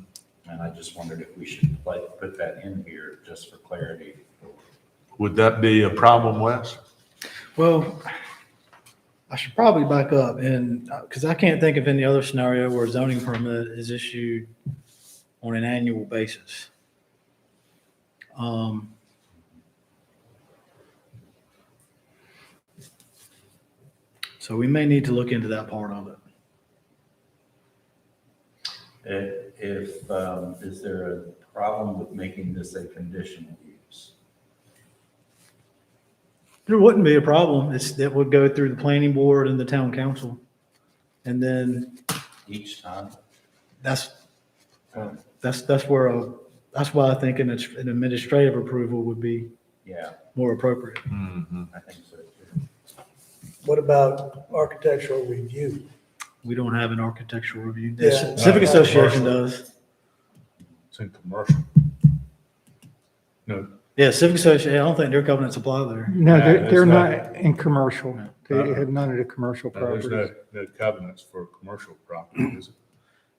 And I just wondered if we should put that in here just for clarity. Would that be a problem, Wes? Well, I should probably back up and, because I can't think of any other scenario where a zoning permit is issued on an annual basis. So we may need to look into that part of it. Is there a problem with making this a conditional use? There wouldn't be a problem. It would go through the planning board and the town council. And then Each time? that's where, that's why I think an administrative approval would be Yeah, more appropriate. I think so too. What about architectural review? We don't have an architectural review. Yeah. Civic Association does. It's in commercial. No, Yeah, Civic Association, I don't think their covenants apply there. No, No, they're it's not. not in commercial. They have none of the commercial there's properties. no covenants for commercial property, is it?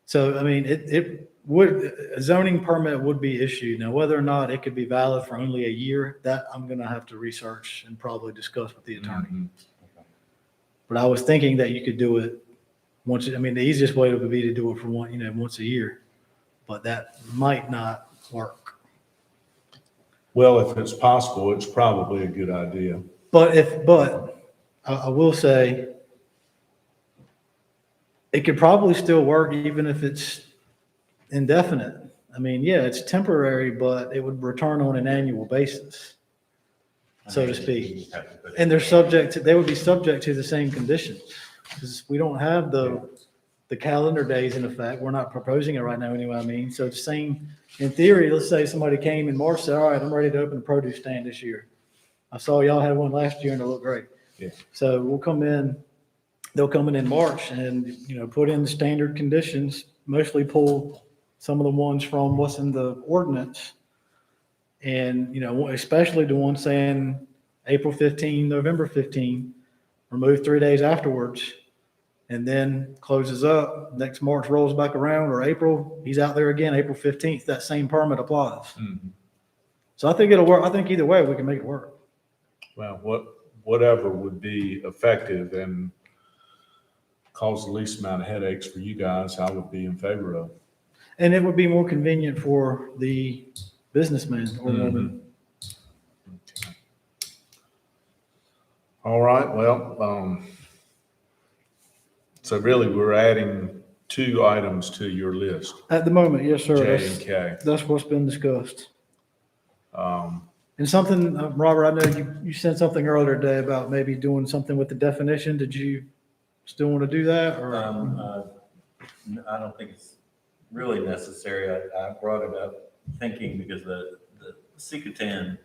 So, I mean, it would, a zoning permit would be issued. Now, whether or not it could be valid for only a year, that I'm gonna have to research and probably discuss with the attorney. Mhm. But I was thinking that you could do it once, I mean, the easiest way would be to do it for once a year, but that might not work. Well, if it's possible, it's probably a good idea. But I will say, it could probably still work even if it's indefinite. I mean, yeah, it's temporary, but it would return on an annual basis, so to speak. And they would be subject to the same conditions, because we don't have the calendar days in effect. We're not proposing it right now anyway, I mean. So the same, in theory, let's say somebody came in March, said, all right, I'm ready to open a produce stand this year. I saw y'all had one last year and it looked great. Yeah. So they'll come in March and, put in the standard conditions, mostly pull some of the ones from what's in the ordinance. And, especially the one saying April 15, November 15, remove 3 days afterwards, and then closes up. Next March rolls back around, or April, he's out there again, April 15th, that same permit applies. Mhm. So I think it'll work. I think either way, we can make it work. Well, whatever would be effective and cause the least amount of headaches for you guys, I would be in favor of. And it would be more convenient for the businessman or woman. Okay. All right, well, so really we're adding 2 items to your list, At the moment, yes, sir. J and K. That's what's been discussed. Um, And something, Robert, I know you said something earlier today about maybe doing something with the definition. Did you still want to do that, or? I don't think it's really necessary. I brought it up thinking because the Secotan,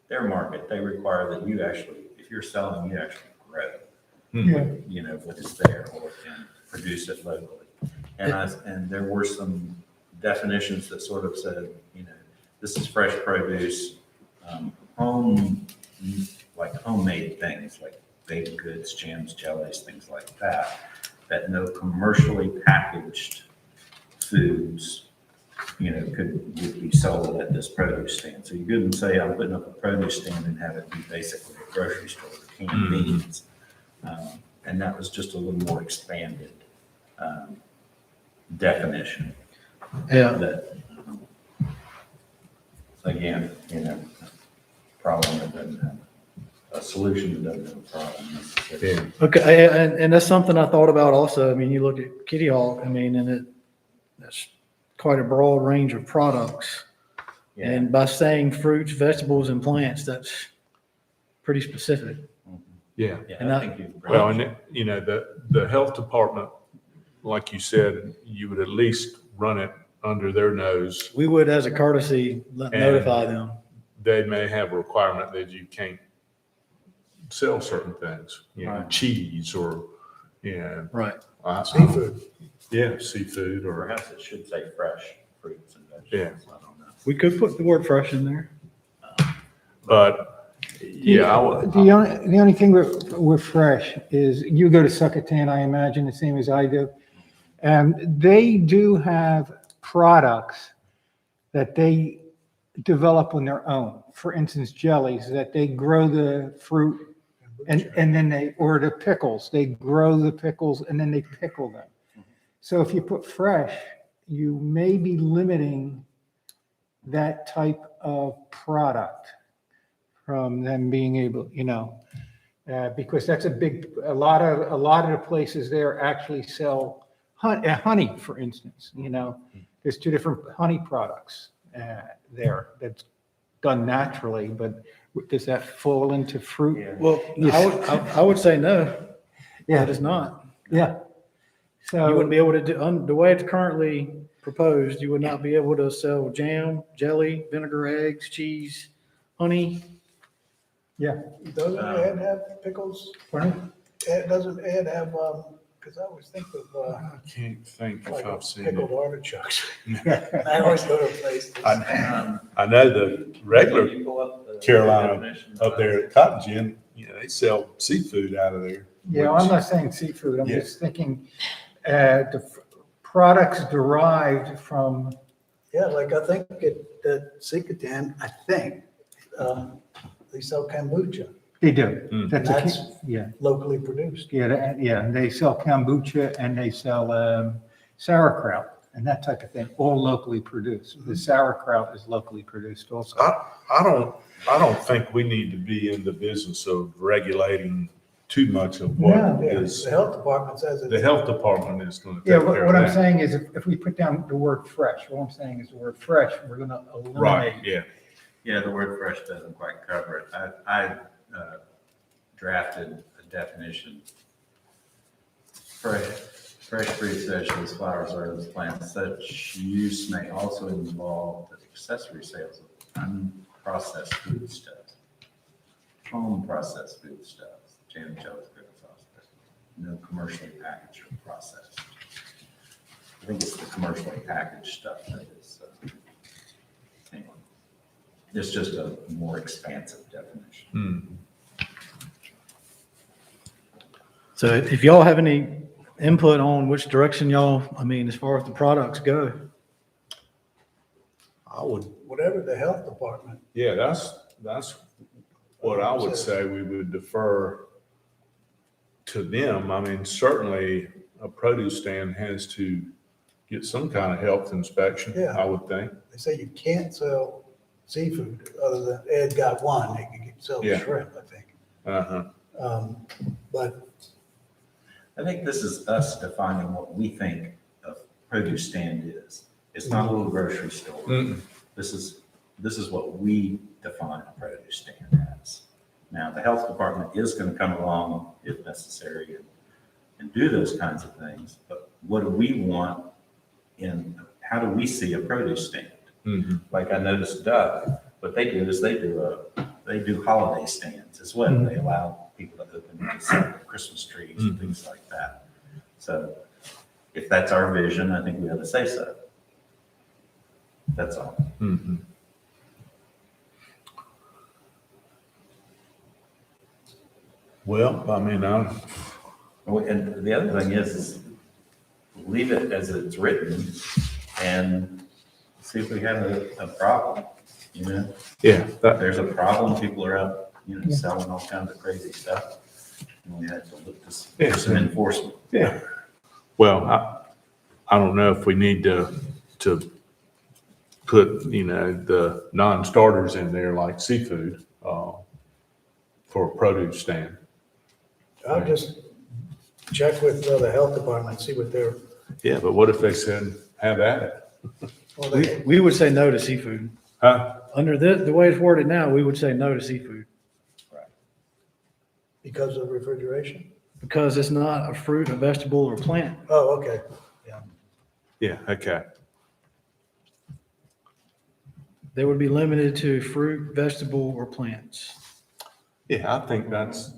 their market, they require that you actually, if you're selling, you actually grow, what is there or can produce it locally. And there were some definitions that sort of said, this is fresh produce, homemade things like baked goods, jams, jellies, things like that, that no commercially packaged foods, would be sold at this produce stand. So you couldn't say, I'm putting up a produce stand and have it be basically a grocery store with canned beans. And that was just a little more expanded definition. Yeah. That, again, problem that doesn't have, a solution that doesn't have a problem necessarily. yeah. Okay, and that's something I thought about also. I mean, you look at Kitty Hawk, and that's quite a broad range of products. Yeah. And by saying fruits, vegetables, and plants, that's pretty specific. Yeah. Yeah, And I I- think you've. Well, and the health department, like you said, you would at least run it under their nose. We would, as a courtesy, notify them. They may have a requirement that you can't sell certain things, Right. cheese or, Right. Seafood. Yeah, seafood or, Perhaps it should say fresh fruits and vegetables. I don't know. We could put the word fresh in there. but yeah, I would. The only thing with fresh is you go to Succotan, I imagine, the same as I do. And they do have products that they develop on their own. For instance, jellies, that they grow the fruit and then or the pickles, they grow the pickles and then they pickle them. So if you put fresh, you may be limiting that type of product from them being able, because that's a lot of the places there actually sell honey, for instance, There's two different honey products there that's done naturally, but does that fall into fruit? Well, I would say no, Yeah, it is not. yeah. You wouldn't So, be able to do, the way it's currently proposed, you would not be able to sell jam, jelly, vinegar, eggs, cheese, honey. yeah. Doesn't Ed have pickles? Doesn't Ed have, because I always think of, I can't think if like I've seen pickled it. artichokes. I always go to a place. that's- I know the regular Can you pull up the Carolina definition? up there at Cotton Gin, they sell seafood out of there. Yeah, which- I'm not saying seafood, I'm Yeah. just thinking, products derived from, Yeah, like I think at Sikatan, I think, they sell kombucha, they do. Mm. That's That's- yeah, locally produced. yeah, they sell kombucha and they sell sauerkraut and that type of thing, all locally produced. The sauerkraut is locally produced also. I don't think we need to be in the business of regulating too much of what No. Yeah, is, the health department says the it's, health department is gonna take Yeah, care of what I'm that. saying is if we put down the word fresh, what I'm saying is the word fresh, we're gonna Right, eliminate. yeah. Yeah, the word fresh doesn't quite cover it. I drafted a definition. Fresh fruits, vegetables, flowers, herbs, plants, such use may also involve the accessory sales of unprocessed foodstuffs, home processed foodstuffs, jam, jellies, pickles, sauce, no commercially packaged or processed. I think it's the commercially packaged stuff that is, anyway. It's just a more expansive definition. Hmm. So if y'all have any input on which direction as far as the products go, I would, whatever the health department, yeah, that's what I would say. We would defer to them. I mean, certainly a produce stand has to get some kind of health inspection, Yeah. I would think. they say you can't sell seafood other than, Ed got one, they can sell Yeah. shrimp, I think. Uh-huh. But I think this is us defining what we think a produce stand is. It's not a little grocery store. Mm-mm. This is what we define a produce stand as. Now, the health department is going to come along if necessary and do those kinds of things. But what do we want how do we see a produce stand? Mhm. Like I noticed Doug, what they do is they do holiday stands as well. They allow people to open and sell Christmas trees and things like that. So if that's our vision, I think we ought to say so. That's all. Mhm. Well, I mean, And the other thing is leave it as it's written and see if we have a problem, yeah, If there's a problem, people are out, selling all kinds of crazy stuff. And we have to look for some enforcement. yeah. Well, I don't know if we need to put, the non-starters in there like seafood, for a produce stand. I'll just check with the health department, see what they're, Yeah, but what if they said, have at it? well, they, we would say no to seafood. Huh? Under the way it's worded now, we would say no to seafood because of refrigeration. because it's not a fruit, a vegetable, or plant. Oh, okay. Yeah, okay. They would be limited to fruit, vegetable, or plants. Yeah, I think that's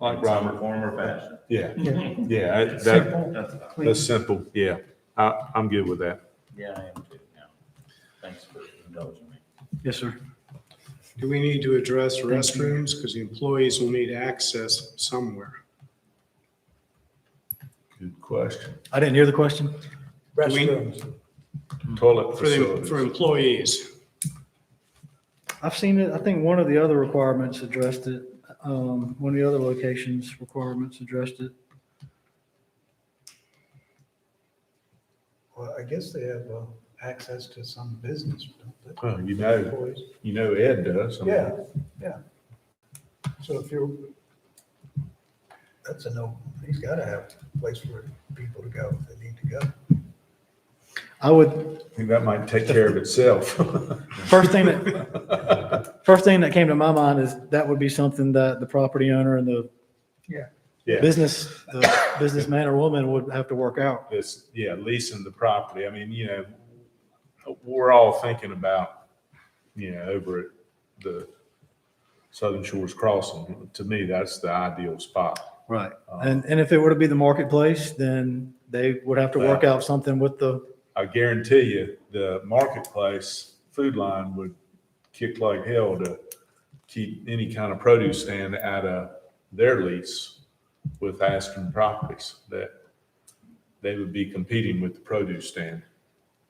like In some Robert. form or fashion. Yeah, Yeah. yeah, that, Simple, That's fine. clean. that's simple. Yeah, I'm good with that. Yeah, I am too, yeah. Thanks for indulging me. Yes, sir. Do we need to address restrooms? Because the employees will need access somewhere. Good question. I didn't hear the question. Restrooms. Toilet For facilities. employees. I've seen it. I think one of the other requirements addressed it. One of the other locations requirements addressed it. Well, I guess they have access to some business, don't Well, they? Employees. Ed does. I mean, Yeah, yeah. So if you're, that's a no, he's gotta have a place for people to go if they need to go. I would, I think that might take care of itself. first thing that came to my mind is that would be something that the property owner and the Yeah, businessman or woman would have to work out. leasing the property. I mean, we're all thinking about, over at the Southern Shores Crossing. To me, that's the ideal spot. Right. And if it were to be the marketplace, then they would have to work out something with the, I guarantee you, the marketplace food line would kick like hell to keep any kind of produce stand out of their lease with Aston Properties, that they would be competing with the produce stand,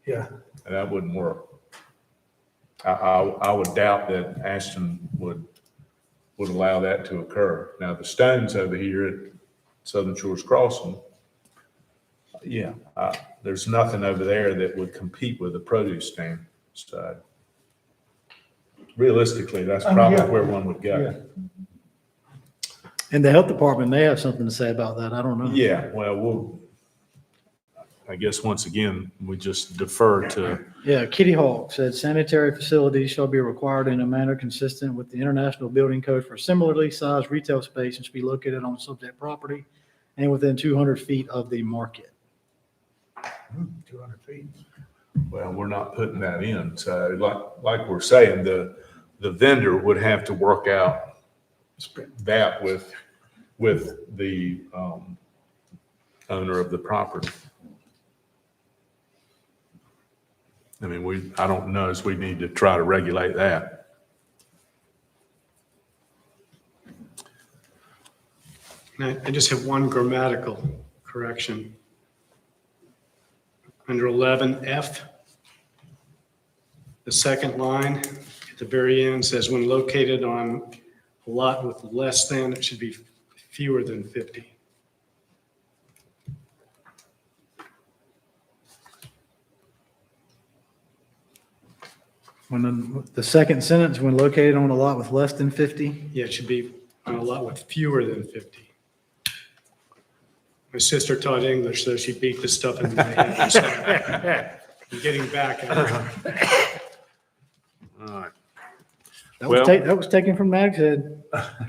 Yeah, and that wouldn't work. I would doubt that Ashton would allow that to occur. Now, the Stones over here at Southern Shores Crossing, there's nothing over there that would compete with the produce stand. So realistically, that's probably yeah. where one would go. and the health department may have something to say about that. I don't know. Yeah, well, I guess once again, we just defer to, Yeah, Kitty Hawk said sanitary facilities shall be required in a manner consistent with the International Building Code for similarly sized retail space and should be located on subject property and within 200 feet of the market. 200 feet. well, we're not putting that in. So like we're saying, the vendor would have to work out that with the owner of the property. I mean, I don't know as we need to try to regulate that. And I just have one grammatical correction. Under 11F, the second line at the very end says, when located on a lot with less than, it should be fewer than 50. When the second sentence, when located on a lot with less than 50. Yeah, it should be on a lot with fewer than 50. My sister taught English, so she beat the stuff into my head. So I'm getting back at her. All right. That was taken from Mag's head.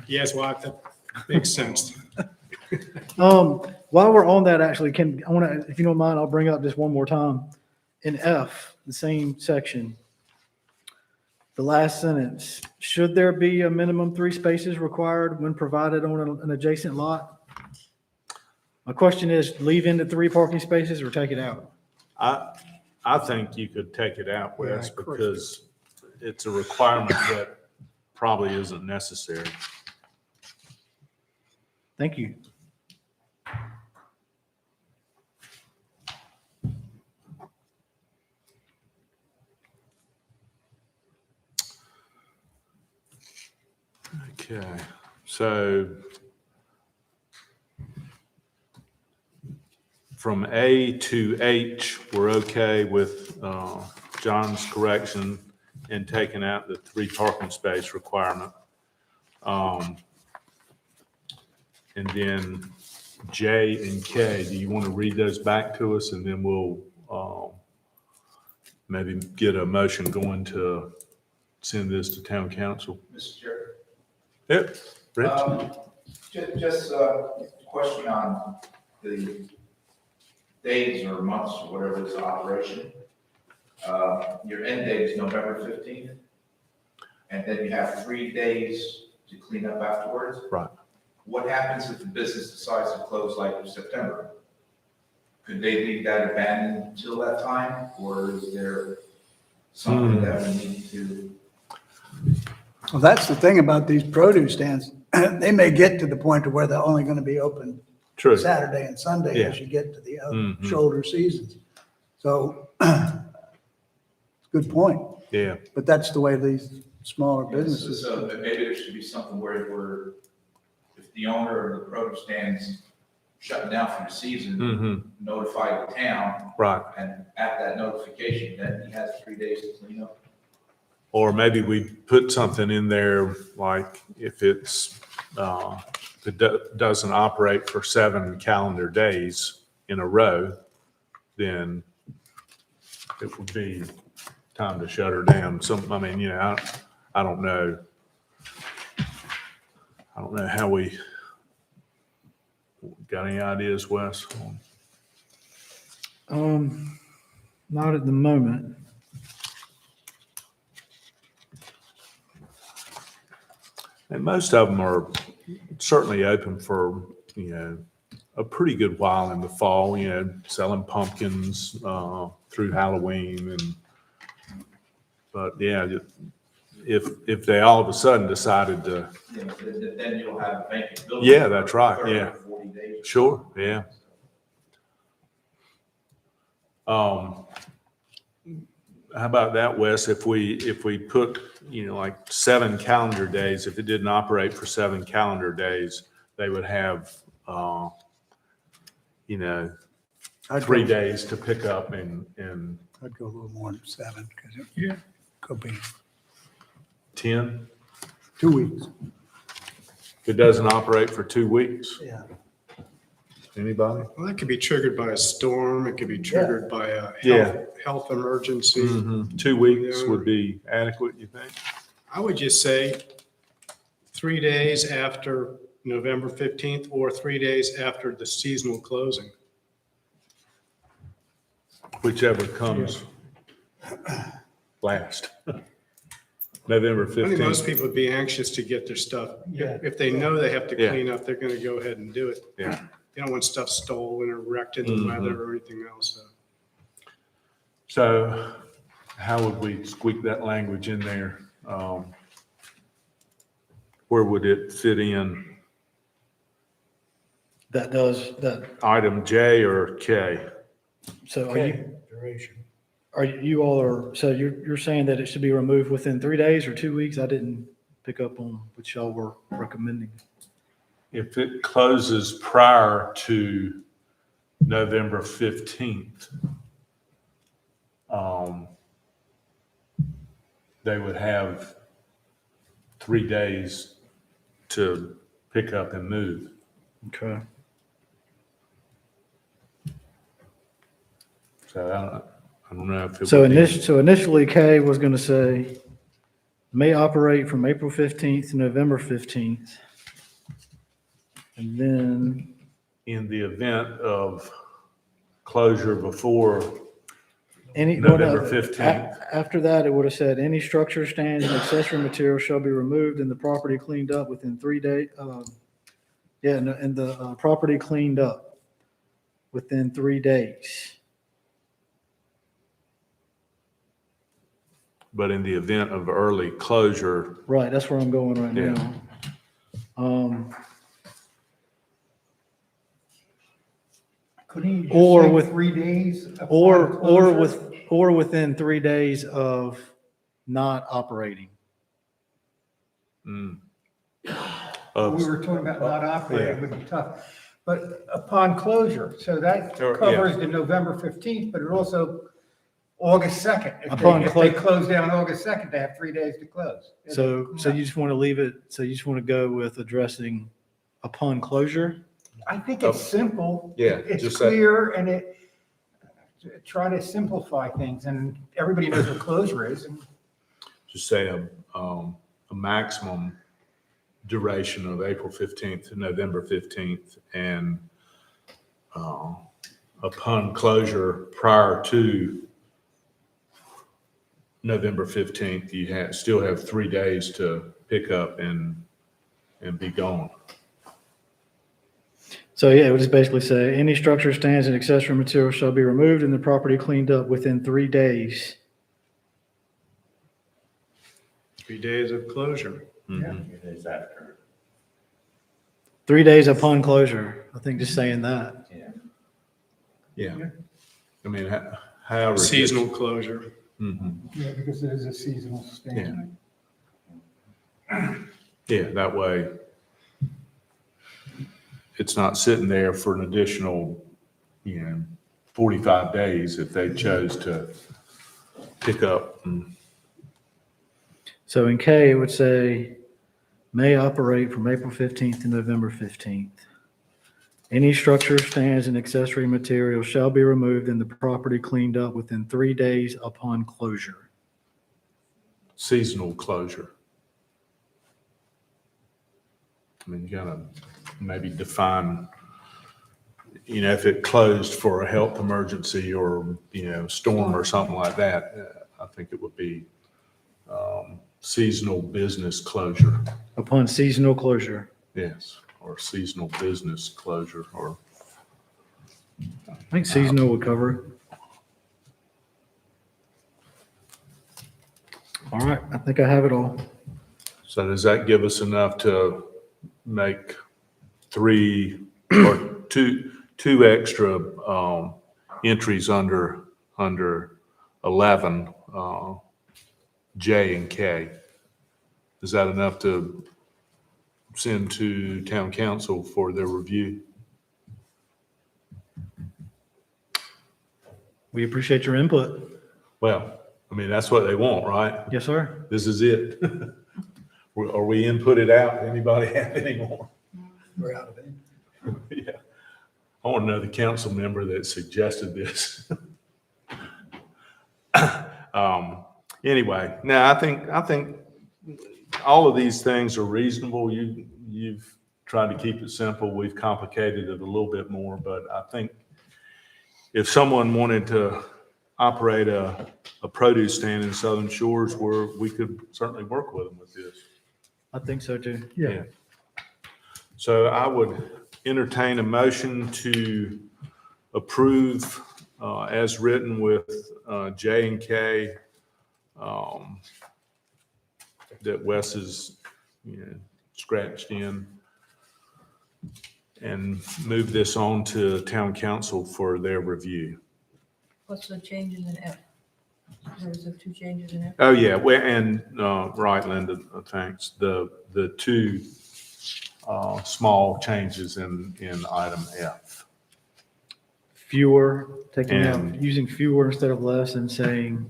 Yes, well, that makes sense. While we're on that, actually, if you don't mind, I'll bring up just one more time. In F, the same section, the last sentence, should there be a minimum 3 spaces required when provided on an adjacent lot? My question is, leave in the 3 parking spaces or take it out? I think you could take it out, Wes, Yeah, of course. because it's a requirement that probably isn't necessary. Thank you. Okay, so from A to H, we're okay with John's correction and taking out the 3 parking space requirement. And then J and K, do you want to read those back to us, and then we'll maybe get a motion going to send this to town council? Mr. Chair. Yep, Rich? Just a question on the days or months or whatever is operation. Your end date is November 15th, and then you have 3 days to clean up afterwards. Right. What happens if the business decides to close like in September? Could they leave that abandoned until that time, or is there something that we need to? Well, that's the thing about these produce stands. They may get to the point to where they're only going to be open True. Saturday and Sunday as you get to the other shoulder seasons. So, good point. Yeah. But that's the way these smaller businesses. So maybe there should be something where if the owner of the produce stands shutting down for the season, Mm-hmm, notify the town, right. and at that notification, then he has 3 days to clean up. Or maybe we put something in there, like if it's, if it doesn't operate for 7 calendar days in a row, then it would be time to shut her down. I mean, you know, I don't know. I don't know how we, got any ideas, Wes? Not at the moment. And most of them are certainly open for, you know, a pretty good while in the fall, you know, selling pumpkins through Halloween but yeah, if they all of a sudden decided to, You know, then you'll have a vacant building. Yeah, that's for right, 30 or yeah. 40 days. Sure, yeah. How about that, Wes? If we put, you know, like 7 calendar days, if it didn't operate for 7 calendar days, they would have, you know, I'd 3 go- days to pick up and I'd go a little more than 7, because it could be 10. 2 weeks. If it doesn't operate for 2 weeks, Yeah. anybody? Well, that could be triggered by a storm. It could be triggered by a Yeah. health emergency. Mhm. 2 weeks would be adequate, you think? I would just say 3 days after November 15th or 3 days after the seasonal closing. Whichever comes last. November I think most 15th. people would be anxious to get their stuff. Yeah. If they know they have to Yeah. clean up, they're going to go ahead and do it. Yeah. They don't want stuff stolen or wrecked in the Mhm. weather or anything else. So how would we squeak that language in there? Where would it fit in? That, Item J or K? so Okay, duration. so you're saying that it should be removed within 3 days or 2 weeks? I didn't pick up on what y'all were recommending. If it closes prior to November 15th, they would have 3 days to pick up and move. Okay. So I don't know if it So would be. initially K was going to say may operate from April 15th to November 15th. And then, In the event of closure before, any. November 15th. After that, it would have said, any structure, stands, and accessory material shall be removed and the property cleaned up within 3 days. And the property cleaned up within 3 days. but in the event of early closure, Right, that's where I'm going right Yeah. now. Couldn't you just Or say with- 3 days? upon Or closure? within 3 days of not operating. mm, We of, were talking about not operating, would be tough. But upon closure, so that Or- yeah. covers the November 15th, but it also August 2nd. Upon If they close down August 2nd, they have 3 days to close. So you just want to leave it, so you just want to go with addressing upon closure? I think it's simple. Yeah, It's just that- clear and try to simplify things and everybody knows what closure is. And just say a maximum duration of April 15th to November 15th, and upon closure prior to November 15th, you still have 3 days to pick up and be gone. So yeah, it would just basically say, any structure, stands, and accessory material shall be removed and the property cleaned up within 3 days. 3 days of closure. Mhm. 3 days after, 3 days upon closure. I think just saying that. yeah. Yeah. I mean, however. Seasonal closure. Mhm. yeah, because it is a seasonal stand. Yeah, that way. it's not sitting there for an additional, 45 days if they chose to pick up. So in K, it would say, may operate from April 15th to November 15th. Any structure, stands, and accessory material shall be removed and the property cleaned up within 3 days upon closure. Seasonal closure. I mean, you gotta maybe define, if it closed for a health emergency or, storm or something like that, I think it would be seasonal business closure. Upon seasonal closure. Yes, or seasonal business closure, or, I think seasonal would cover it. All right, I think I have it all. so does that give us enough to make 3 or two extra entries under 11, J and K? Is that enough to send to town council for their review? We appreciate your input. Well, I mean, that's what they want, right? Yes, sir. This is it. Are we inputted out? Anybody have any more? We're out of it. Yeah. I want to know the council member that suggested this. Anyway, now I think all of these things are reasonable. You've tried to keep it simple. We've complicated it a little bit more, but I think if someone wanted to operate a produce stand in Southern Shores, we could certainly work with them with this. I think so too. Yeah. So I would entertain a motion to approve as written with J and K that Wes has scratched in, and move this on to town council for their review. What's the changes in F? There was the 2 changes in F. Oh, yeah, well, and, right, Linda, thanks. The 2 small changes in item F. Fewer, taking And- out, using fewer instead of less, and saying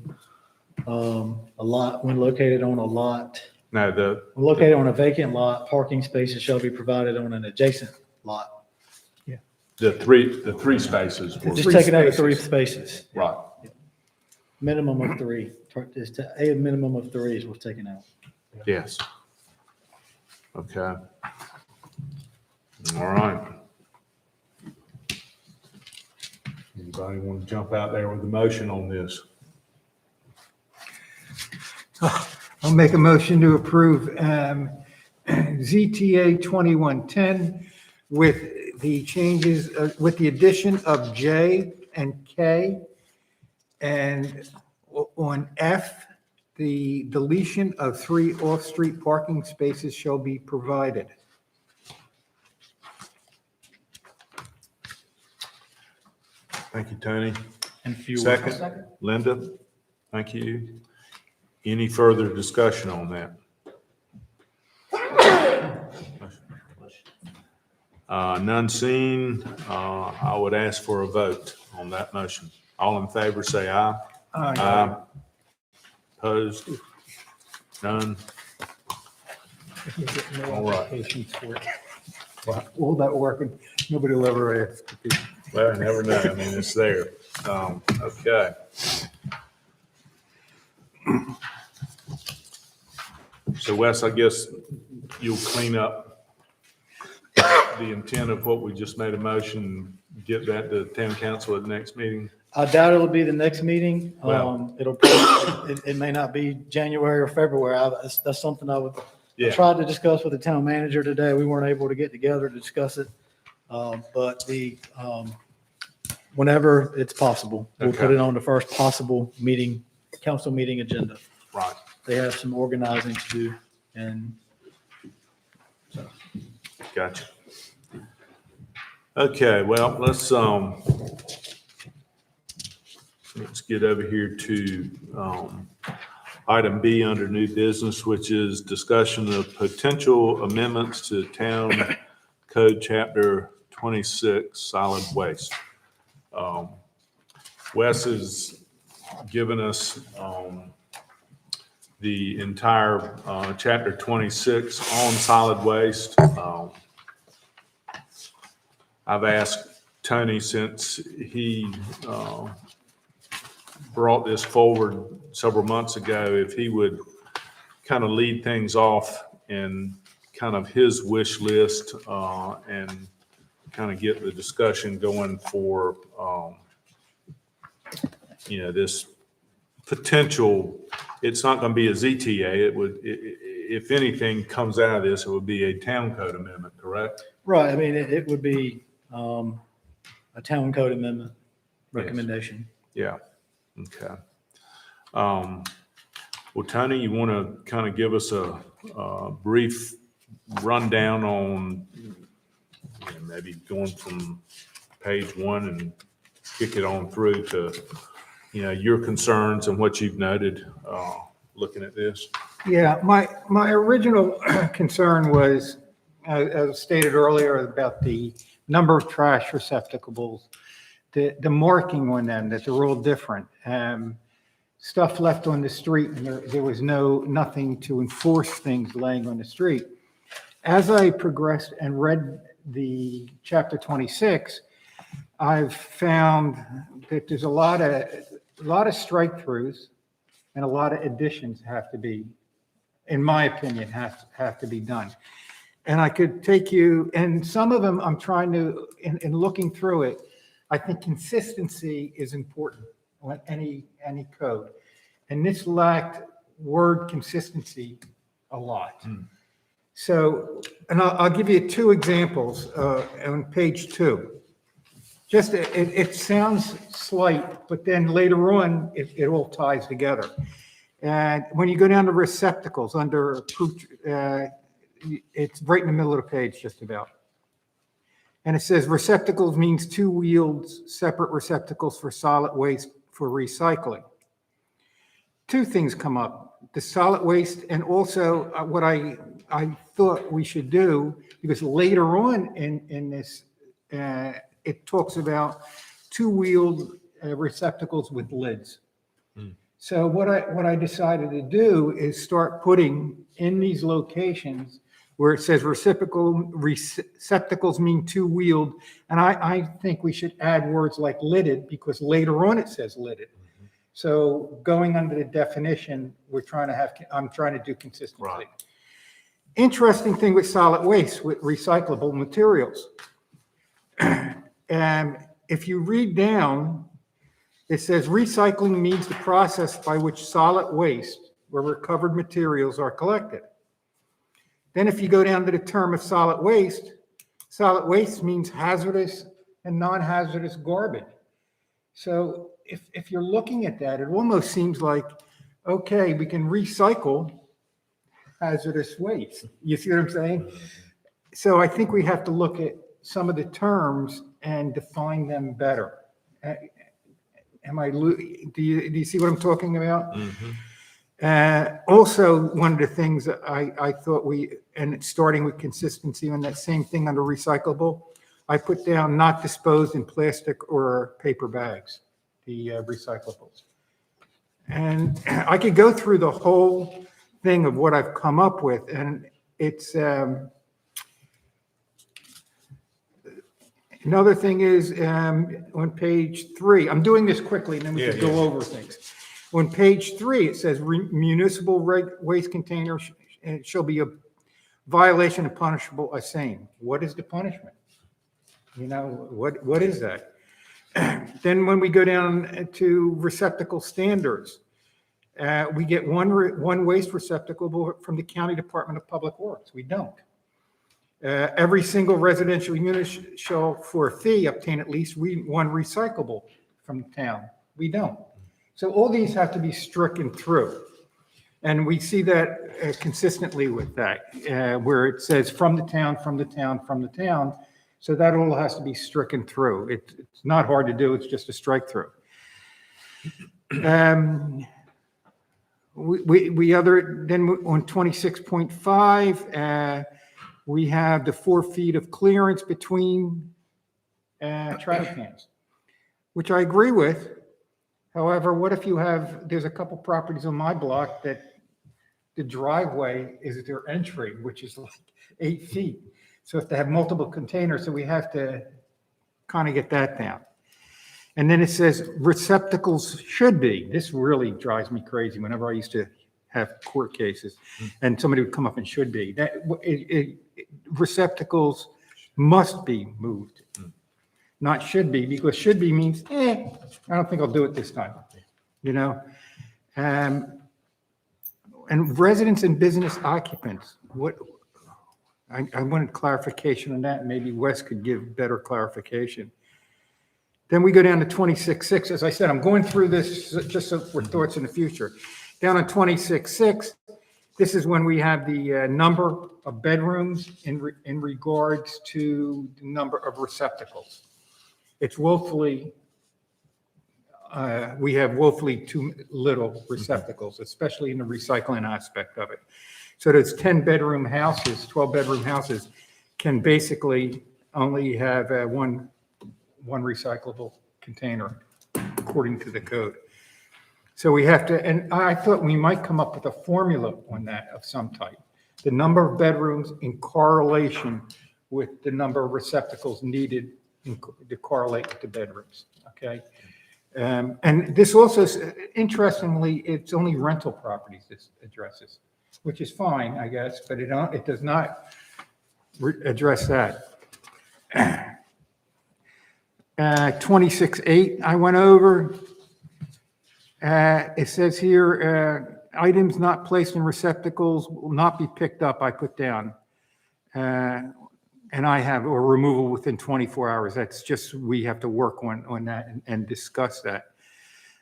a lot, when located on a lot, No, when located on a vacant lot, parking spaces shall be provided on an adjacent lot. the three spaces were, Just taking out the 3 spaces. right, Minimum of 3. A minimum of 3 is what's taken out. yes. Okay. All right. Anybody want to jump out there with a motion on this? I'll make a motion to approve ZTA 2110 with the changes, with the addition of J and K. And on F, the deletion of 3 off-street parking spaces shall be provided. Thank you, Tony. And fewer. Second, Linda, thank you. Any further discussion on that? None seen. I would ask for a vote on that motion. All in favor, say aye. Aye. Opposed? None? All right. Patience for it. All that working, nobody will ever ask. Well, I never know. I mean, it's there. Okay. So Wes, I guess you'll clean up the intent of what we just made a motion, get that to town council at the next meeting? I doubt it'll be the next meeting. Well- It'll probably, it may not be January or February. That's something I Yeah. tried to discuss with the town manager today. We weren't able to get together to discuss it. But whenever it's possible, we'll put Okay. it on the first possible meeting, council meeting agenda. Right. They have some organizing to do, and Gotcha. Okay, well, let's get over here to item B under new business, which is discussion of potential amendments to Town Code Chapter 26, solid waste. Wes has given us the entire chapter 26 on solid waste. I've asked Tony, since he brought this forward several months ago, if he would kind of lead things off in kind of his wish list and kind of get the discussion going for, this potential. It's not going to be a ZTA. It would, if anything comes out of this, it would be a town code amendment, correct? Right, I mean, it would be a town code amendment recommendation. Yeah, okay. Well, Tony, you want to kind of give us a brief rundown on maybe going from page 1 and kick it on through to, your concerns and what you've noted looking at this? Yeah, my original concern was, as stated earlier, about the number of trash receptacles, the marking on them, that they're all different. Stuff left on the street, and there was nothing to enforce things laying on the street. As I progressed and read the chapter 26, I've found that there's a lot of strike-throughs and a lot of additions have to be, in my opinion, have to be done. And I could take you, and some of them I'm trying to, in looking through it, I think consistency is important on any code. And this lacked word consistency a lot. So, and I'll give you 2 examples on page 2. Just, it sounds slight, but then later on, it all ties together. And when you go down to receptacles under, it's right in the middle of the page, just about. And it says receptacles means 2-wheeled separate receptacles for solid waste for recycling. 2 things come up, the solid waste, and also what I thought we should do, because later on in this, it talks about 2-wheeled receptacles with lids. So what I decided to do is start putting in these locations where it says receptacles mean 2-wheeled, and I think we should add words like lidded, because later on it says lidded. So going under the definition, I'm trying to do consistency. Right. Interesting thing with solid waste, with recyclable materials. And if you read down, it says recycling means the process by which solid waste or recovered materials are collected. Then if you go down to the term of solid waste means hazardous and non-hazardous garbage. So if you're looking at that, it almost seems like, okay, we can recycle hazardous waste. You see what I'm saying? So I think we have to look at some of the terms and define them better. Do you see what I'm talking about? Also, one of the things that I thought and starting with consistency on that same thing under recyclable, I put down not disposed in plastic or paper bags, the recyclables. And I could go through the whole thing of what I've come up with, and it's, another thing is on page 3, I'm doing this quickly and then we can go over things. On page 3, it says municipal waste container shall be a violation and punishable as same. What is the punishment? What is that? Then when we go down to receptacle standards, we get one waste receptacle from the County Department of Public Works. We don't. Every single residential unit shall, for a fee, obtain at least one recyclable from the town. We don't. So all these have to be stricken through. And we see that consistently with that, where it says from the town, from the town, from the town. So that all has to be stricken through. It's not hard to do. It's just a strike through. Then on 26.5, we have the 4 feet of clearance between trash cans, which I agree with. However, what if there's a couple properties on my block that the driveway is their entry, which is like 8 feet. So if they have multiple containers, so we have to kind of get that down. And then it says receptacles should be. This really drives me crazy whenever I used to have court cases and somebody would come up and should be. Receptacles must be moved, not should be, because should be means, I don't think I'll do it this time, you know? And residents and business occupants, I wanted clarification on that. Maybe Wes could give better clarification. Then we go down to 26.6. As I said, I'm going through this just so for thoughts in the future. Down on 26.6, this is when we have the number of bedrooms in regards to the number of receptacles. It's woefully, we have woefully too little receptacles, especially in the recycling aspect of it. So those 10-bedroom houses, 12-bedroom houses can basically only have one recyclable container according to the code. So we have to, and I thought we might come up with a formula on that of some type. The number of bedrooms in correlation with the number of receptacles needed to correlate with the bedrooms, okay? And this also, interestingly, it's only rental properties this addresses, which is fine, I guess, but it does not address that. 26.8, I went over. It says here, items not placed in receptacles will not be picked up, I put down. And I have, or removal within 24 hours. That's just, we have to work on that and discuss that.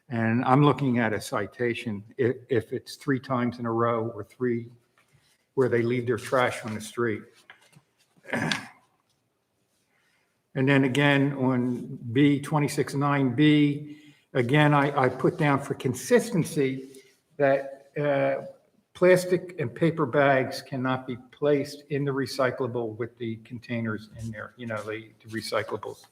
And I'm looking at a citation, if it's 3 times in a row or 3 where they leave their trash on the street. And then again, on B, 26.9B, again, I put down for consistency that plastic and paper bags cannot be placed in the recyclable with the containers in there, you know, the recyclables.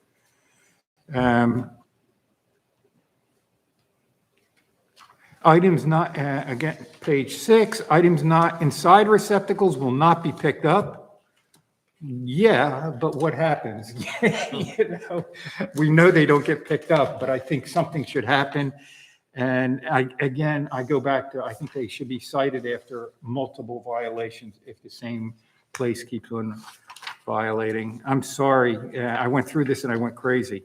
Items not, again, page 6, items not inside receptacles will not be picked up. Yeah, but what happens? You know, we know they don't get picked up, but I think something should happen. And I go back to, I think they should be cited after multiple violations if the same place keeps on violating. I'm sorry, I went through this and I went crazy.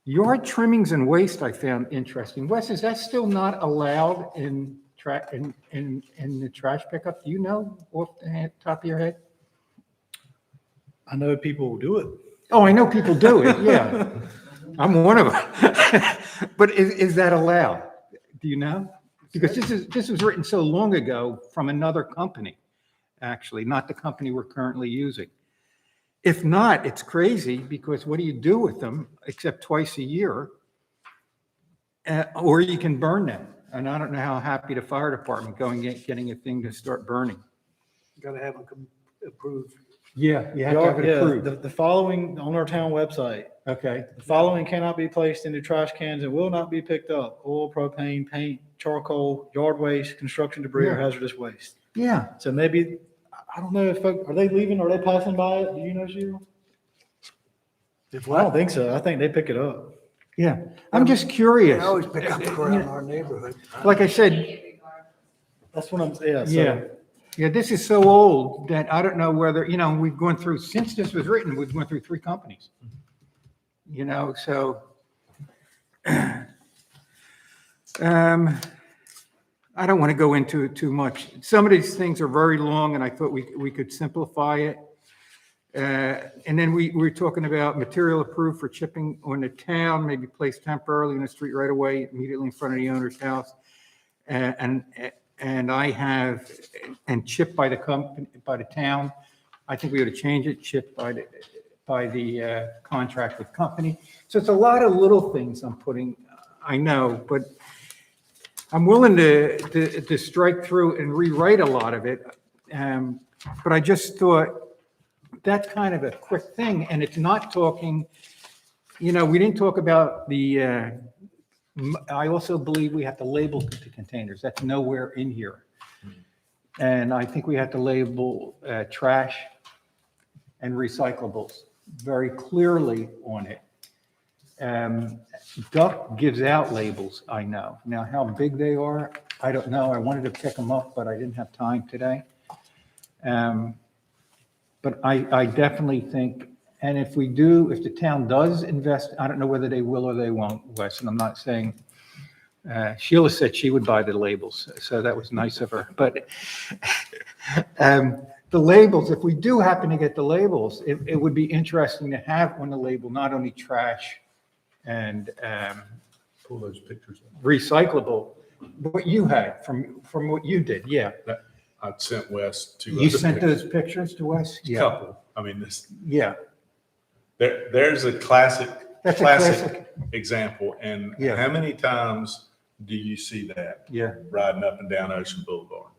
Yard trimmings and waste I found interesting. Wes, is that still not allowed in the trash pickup? Do you know off the top of your head? I know people do it. Oh, I know people do it, yeah. I'm one of them. But is that allowed? Do you know? Because this was written so long ago from another company, actually, not the company we're currently using. If not, it's crazy, because what do you do with them except twice a year? Or you can burn them. And I don't know how happy the fire department getting a thing to start burning. You gotta have them approved. Yeah, you have to have it approved. The following on our town website, Okay, the following cannot be placed into trash cans and will not be picked up: oil, propane, paint, charcoal, yard waste, construction debris, or Yeah. hazardous waste. yeah. So maybe, I don't know if folk, are they leaving? Are they passing by it? Do you know, Sheila? I don't think so. I think they pick it up. Yeah, I'm just They curious. always pick up around our neighborhood. Like I said, That's what I'm, yeah. So yeah, this is so old that I don't know whether, you know, we've gone through, since this was written, we've gone through 3 companies. You know, so, I don't want to go into it too much. Some of these things are very long, and I thought we could simplify it. And then we were talking about material approved for chipping on the town, maybe placed temporarily in the street right away, immediately in front of the owner's house. And I have, and chipped by the company, by the town. I think we ought to change it, chipped by the contract with company. So it's a lot of little things I'm putting, I know, but I'm willing to strike through and rewrite a lot of it. But I just thought, that's kind of a quick thing, and it's not talking, we didn't talk about I also believe we have to label the containers. That's nowhere in here. And I think we have to label trash and recyclables very clearly on it. Duck gives out labels, I know. Now, how big they are, I don't know. I wanted to pick them up, but I didn't have time today. But I definitely think, and if the town does invest, I don't know whether they will or they won't, Wes, and I'm not saying, Sheila said she would buy the labels, so that was nice of her. But the labels, if we do happen to get the labels, it would be interesting to have on the label, not only trash and Pull those pictures up. recyclable, what you had from what you did, yeah. I sent Wes two. You other sent pictures. those pictures to us? Yeah, Couple. I mean, yeah. there's a classic That's a classic. example. And Yeah. how many times do you see that Yeah, riding up and down Ocean Boulevard?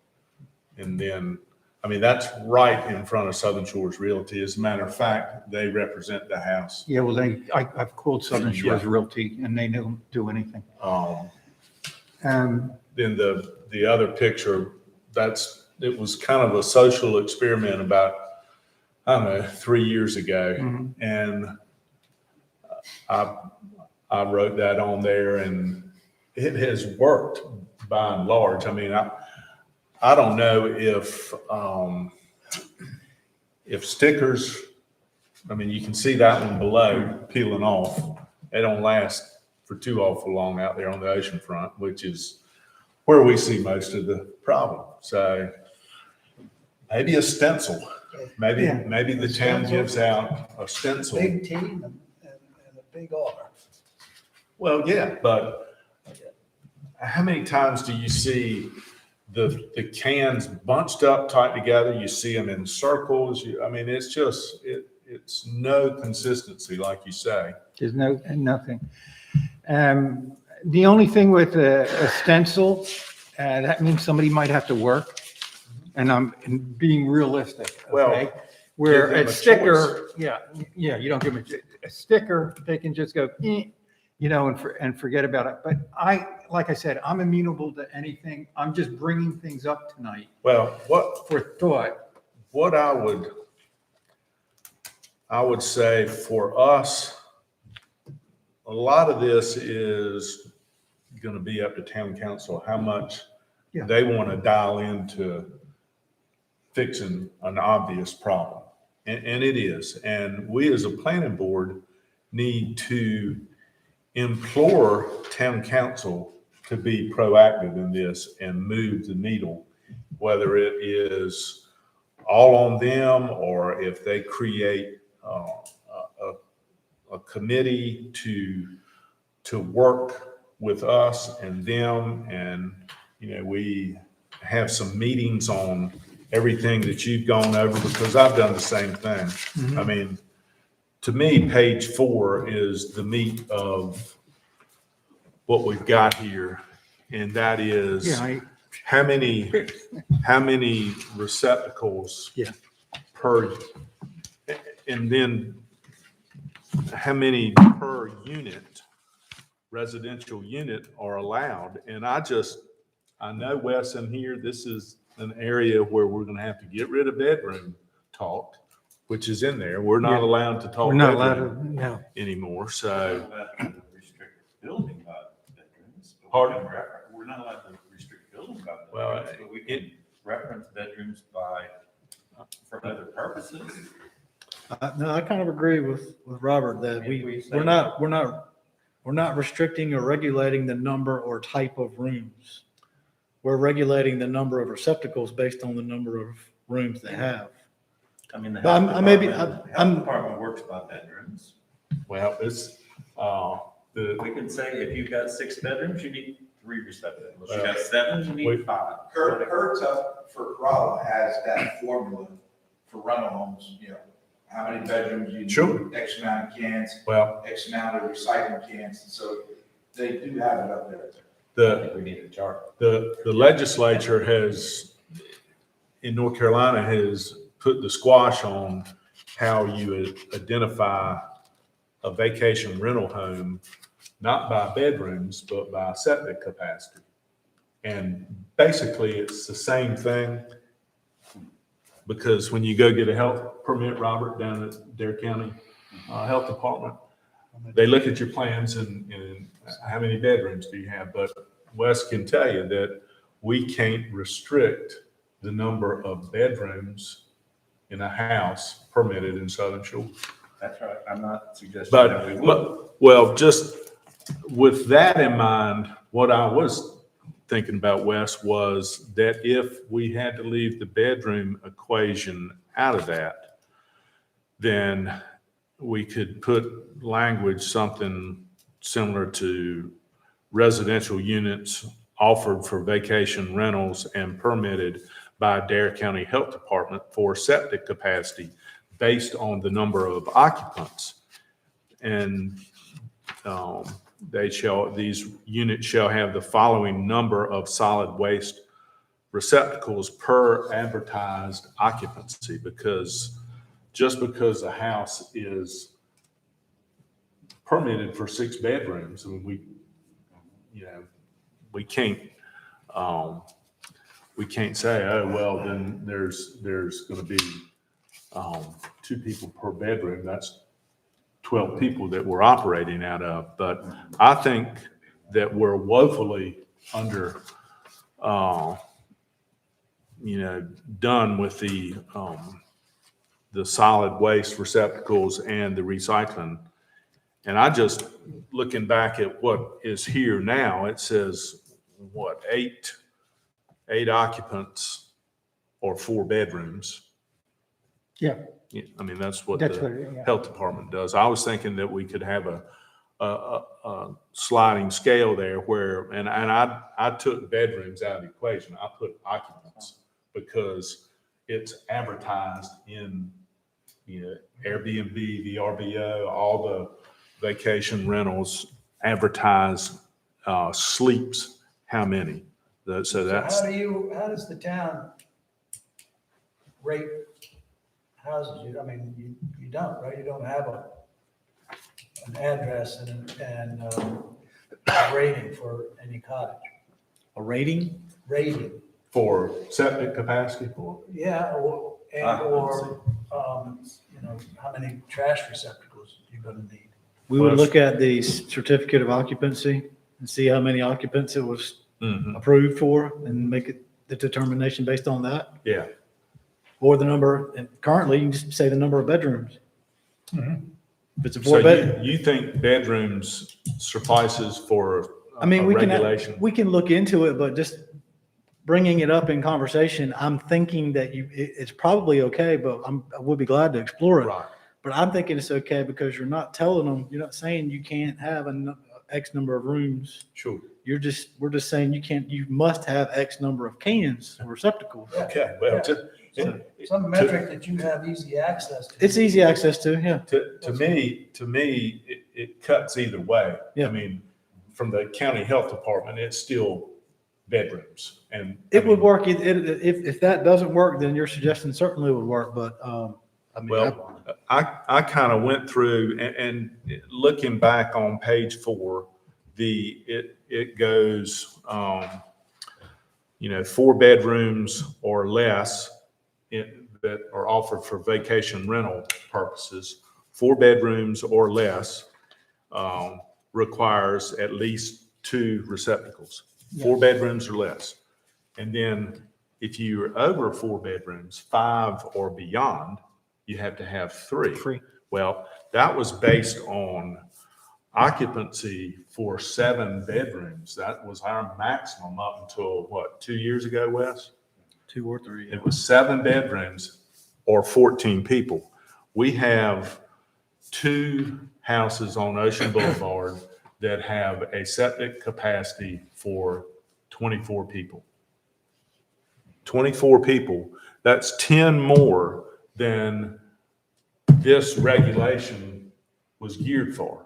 And then, I mean, that's right in front of Southern Shores Realty. As a matter of fact, they represent the house. yeah, well, I've called Southern Shores Yeah. Realty and they don't do anything. Then the other picture, it was kind of a social experiment about, I don't know, 3 years ago. Mhm. And I wrote that on there and it has worked by and large. I mean, I don't know if stickers, I mean, you can see that one below peeling off. They don't last for too awful long out there on the ocean front, which is where we see most of the problem. So maybe a stencil, maybe the town gives out a stencil. Big T and a big R. Well, yeah, but how many times do you see the cans bunched up tight together? You see them in circles. I mean, it's just, it's no consistency, like you say. There's nothing. The only thing with a stencil, that means somebody might have to work. And I'm being realistic, Well, okay? Where give them a a sticker, yeah, you don't give them a sticker, they can just go, and forget about it. But like I said, I'm amenable to anything. I'm just bringing things up tonight Well, for thought. what I would say for us, a lot of this is going to be up to town council, how much Yeah. they want to dial into fixing an obvious problem. And it is. And we as a planning board need to implore town council to be proactive in this and move the needle, whether it is all on them or if they create a committee to work with us and them. And, we have some meetings on everything that you've gone over, because I've done the same thing. Mhm. I mean, to me, page 4 is the meat of what we've got here. And that is Yeah, how many receptacles Yeah. per, and then how many per unit, residential unit are allowed. And I know Wes in here, this is an area where we're going to have to get rid of bedroom talk, which is in there. We're not Yeah. allowed to talk we're not allowed bedroom to, no. anymore. So, Restrict building by bedrooms. but Pardon? We're not allowed to restrict building by Well, bedrooms, but we can reference bedrooms for other purposes. No, I kind of agree with Robert that If we say- we're not restricting or regulating the number or type of rooms. We're regulating the number of receptacles based on the number of rooms they have. I mean, the But health I'm- department works by bedrooms. well, it's, We can say if you've got 6 bedrooms, you need 3 receptacles. If you Well, got 7, you we- need 5. Kurt for Corolla has that formula for rental homes, how many bedrooms you Sure. need, X amount of cans, well, X amount of recycling cans, and so they do have it up there. I the, think we need a chart. the legislature in North Carolina has put the squash on how you would identify a vacation rental home, not by bedrooms, but by septic capacity. And basically, it's the same thing, because when you go get a health permit, Robert, down at Dare County Health Department, they look at your plans and how many bedrooms do you have? But Wes can tell you that we can't restrict the number of bedrooms in a house permitted in Southern Shore. That's right. I'm not suggesting that we would. But, well, just with that in mind, what I was thinking about, Wes, was that if we had to leave the bedroom equation out of that, then we could put language, something similar to residential units offered for vacation rentals and permitted by Dare County Health Department for septic capacity based on the number of occupants. And these units shall have the following number of solid waste receptacles per advertised occupancy, because just because a house is permitted for 6 bedrooms, and we can't say, oh, well, then there's going to be 2 people per bedroom. That's 12 people that we're operating out of. But I think that we're woefully under, done with the solid waste receptacles and the recycling. And I just, looking back at what is here now, it says, what, 8 occupants or 4 bedrooms. Yeah. Yeah, I mean, that's what That's the what it- yeah. health department does. I was thinking that we could have a sliding scale there where, and I took bedrooms out of the equation. I put occupants because it's advertised in, Airbnb, VRBO, all the vacation rentals advertise sleeps, how many. So that's, How does the town rate houses? You don't, right? You don't have an address and a rating for any cottage. A rating? Rating, for septic capacity. yeah, or how many trash receptacles you're gonna need. We would look at the certificate of occupancy and see how many occupants it was Mhm. approved for and make it the determination based on that. Yeah. Or the number, and currently you can just say the number of bedrooms. Mhm. If it's a So 4-bed, you think bedrooms suffices for I mean, a regulation? we can look into it, but just bringing it up in conversation, I'm thinking that it's probably okay, but I would be glad to explore it. Right. But I'm thinking it's okay because you're not telling them, you're not saying you can't have X number of rooms. Sure. We're just saying you must have X number of cans or receptacles. Okay, well, Some metric that you have easy access to. It's easy access to, yeah. to me, it cuts either way. Yeah. I mean, from the county health department, it's still bedrooms, and It would work. If that doesn't work, then your suggestion certainly would work, but, Well, I kind of went through and looking back on page 4, it goes, 4 bedrooms or less that are offered for vacation rental purposes. 4 bedrooms or less requires at least 2 receptacles. 4 bedrooms or less. And then if you're over 4 bedrooms, 5 or beyond, you have to have 3. 3. Well, that was based on occupancy for 7 bedrooms. That was our maximum up until, 2 years ago, Wes? 2 or 3. It was 7 bedrooms or 14 people. We have 2 houses on Ocean Boulevard that have a septic capacity for 24 people. 24 people, that's 10 more than this regulation was geared for.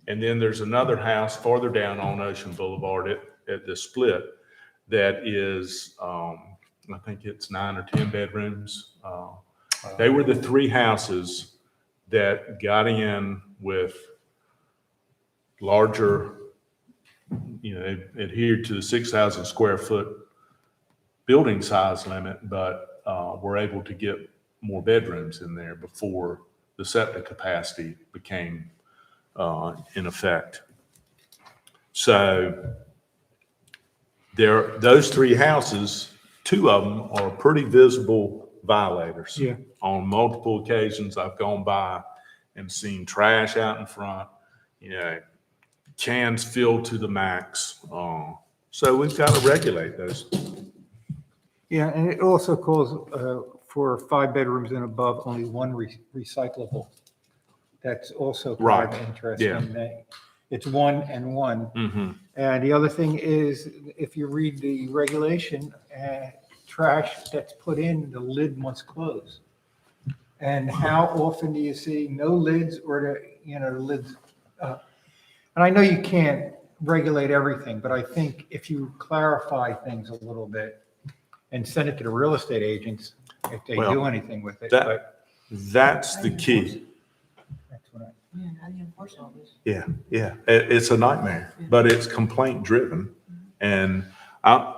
And then there's another house farther down on Ocean Boulevard at the split that is, I think it's 9 or 10 bedrooms. They were the three houses that got in with larger, they adhered to the 6,000 square foot building size limit, but were able to get more bedrooms in there before the septic capacity became in effect. So those three houses, two of them are pretty visible violators. Yeah. On multiple occasions, I've gone by and seen trash out in front, cans filled to the max. So we've got to regulate those. Yeah, and it also calls for 5 bedrooms and above, only one recyclable. That's also kind of Right, interesting. It's 1 and 1. Mm-hmm. And the other thing is, if you read the regulation, trash that's put in, the lid must close. And how often do you see no lids or the lids up? And I know you can't regulate everything, but I think if you clarify things a little bit and send it to the real estate agents, if they do anything with it, but That's the key. that's what I. Man, how do you enforce all this? Yeah. It's a nightmare, but it's complaint driven. And I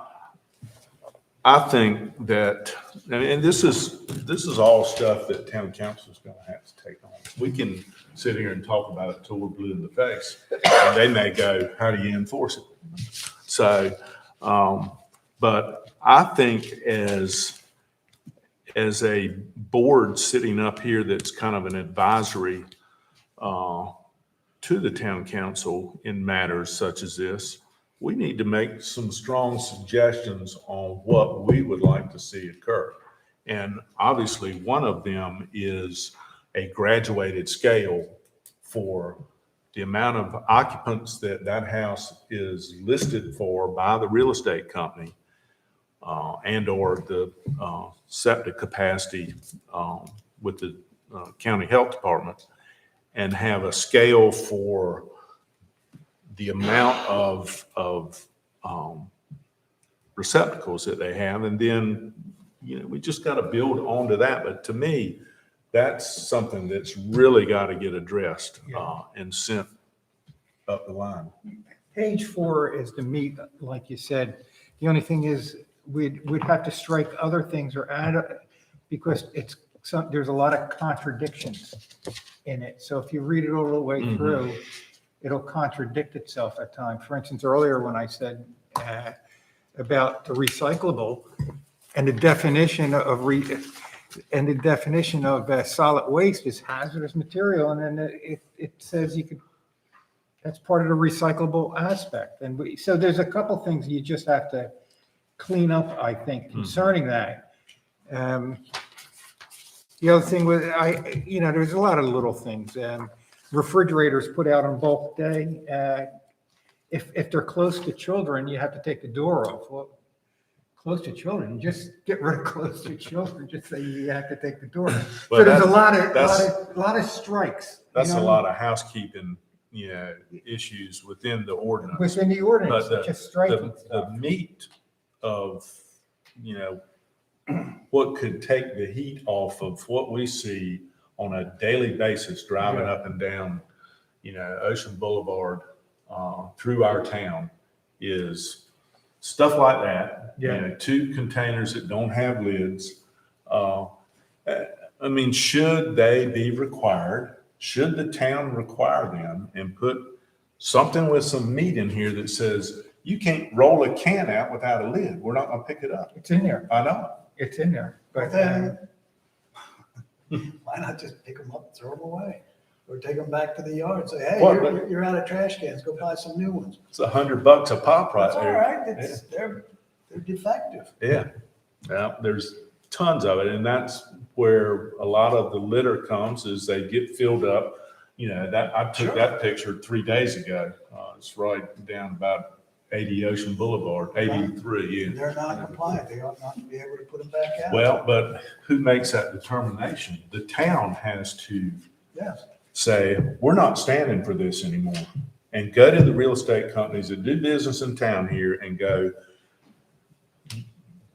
think that, and this is all stuff that town council is going to have to take on. We can sit here and talk about it till we're blue in the face, and they may go, how do you enforce it? So, but I think as a board sitting up here that's kind of an advisory to the town council in matters such as this, we need to make some strong suggestions on what we would like to see occur. And obviously, one of them is a graduated scale for the amount of occupants that house is listed for by the real estate company, and or the septic capacity with the county health department, and have a scale for the amount of receptacles that they have. And then, we just got to build onto that. But to me, that's something that's really got to get addressed and sent up the line. Page 4 is the meat, like you said. The only thing is, we'd have to strike other things or add, because there's a lot of contradictions in it. So if you read it all the way through, it'll contradict itself at times. For instance, earlier when I said about the recyclable and the definition of solid waste is hazardous material, and then it says that's part of the recyclable aspect. And so there's a couple things you just have to clean up, I think, concerning that. The other thing was, there's a lot of little things. Refrigerators put out on bulk day. If they're close to children, you have to take the door off. Well, close to children, just get rid of close to children. Just say you have to take the door off. Well, so there's a lot of strikes. That's a lot of housekeeping, issues within the ordinance. Within the ordinance, But just striking the stuff. meat of, what could take the heat off of what we see on a daily basis driving up and down, Ocean Boulevard through our town is stuff like that. Yeah. 2 containers that don't have lids. Should they be required? Should the town require them and put something with some meat in here that says you can't roll a can out without a lid? We're not going to pick it up. It's in there. I know. It's in there. But But then, why not just pick them up and throw them away? Or take them back to the yard and say, hey, What? you're out of trash cans, go buy some new ones. It's $100 a pop right That's all there. right, they're defective. Yeah, there's tons of it, and that's where a lot of the litter comes, is they get filled up. I took that picture 3 days ago. It's right down about 80 Ocean Boulevard, 83, yeah. They're not compliant, they ought not to be able to put them back out. Well, but who makes that determination? The town has to Yes. say, we're not standing for this anymore, and go to the real estate companies that do business in town here and go,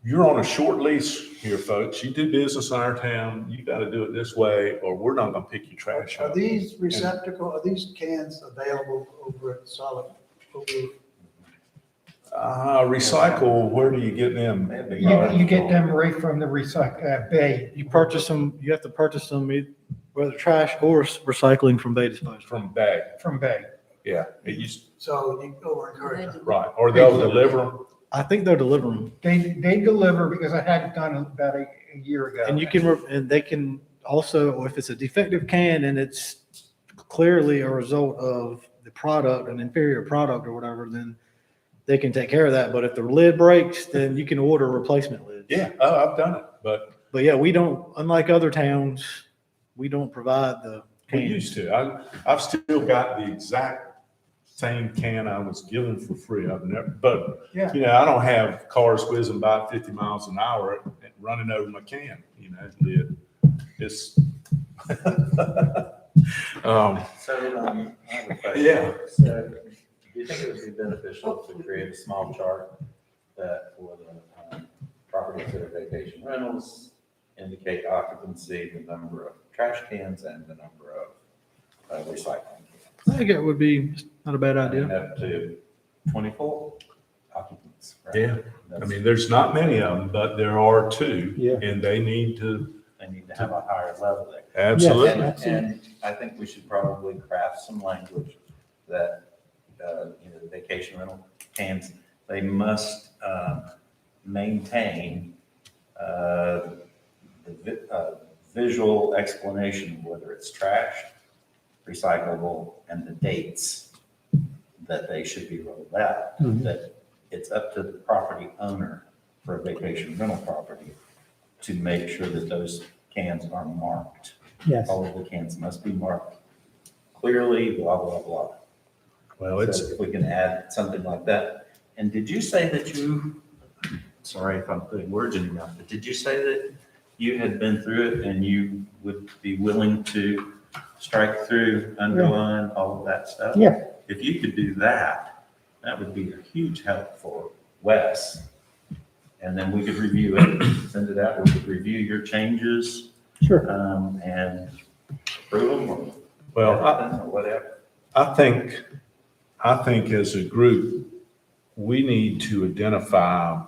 you're on a short lease here, folks. You do business in our town, you gotta do it this way, or we're not gonna pick your trash Are up. these are these cans available over at Solid? Recycle, where do you get them? You get them right from the recycle, bay. You purchase them, you have to purchase them, whether trash or recycling from Bay Disposal. From bag, From bay. yeah, it used, So you over encourage them. right, or they'll deliver them. I think they'll deliver them. They deliver because I had it done about a year ago. And you can, and they can also, if it's a defective can and it's clearly a result of the product, an inferior product or whatever, then they can take care of that. But if the lid breaks, then you can order replacement lids. Yeah, oh, I've done it, but But yeah, we don't, unlike other towns, we don't provide the we cans. used to. I've still got the exact same can I was given for free. I've never, but, Yeah. you know, I don't have cars whizzing by 50 miles an hour and running over my can, you know, it's. So, I have a question. Yeah. So, do you think it would be beneficial to create a small chart that for the properties that are vacation rentals, indicate occupancy, the number of trash cans and the number of recycling I think it would be not a bad cans? And idea. up to 24 occupants. right? Yeah, I That's- mean, there's not many of them, but there are two. Yeah. And they need to, They need to have a higher level there. absolutely. And I think we should probably craft some language that, the vacation rental cans, they must maintain the visual explanation of whether it's trash, recyclable, and the dates that they should be rolled out. That it's up to the property owner for a vacation rental property to make sure that those cans are marked. Yes. All of the cans must be marked clearly, blah, blah, blah. Well, it's, So if we can add something like that. And did you say that sorry if I'm putting words in your mouth, but did you say that you had been through it and you would be willing to strike through, underline, all of that stuff? Yeah. If you could do that, that would be a huge help for Wes. And then we could review it, send it out, we could review your changes, Sure. and approve them or well, everything or whatever. I think as a group, we need to identify,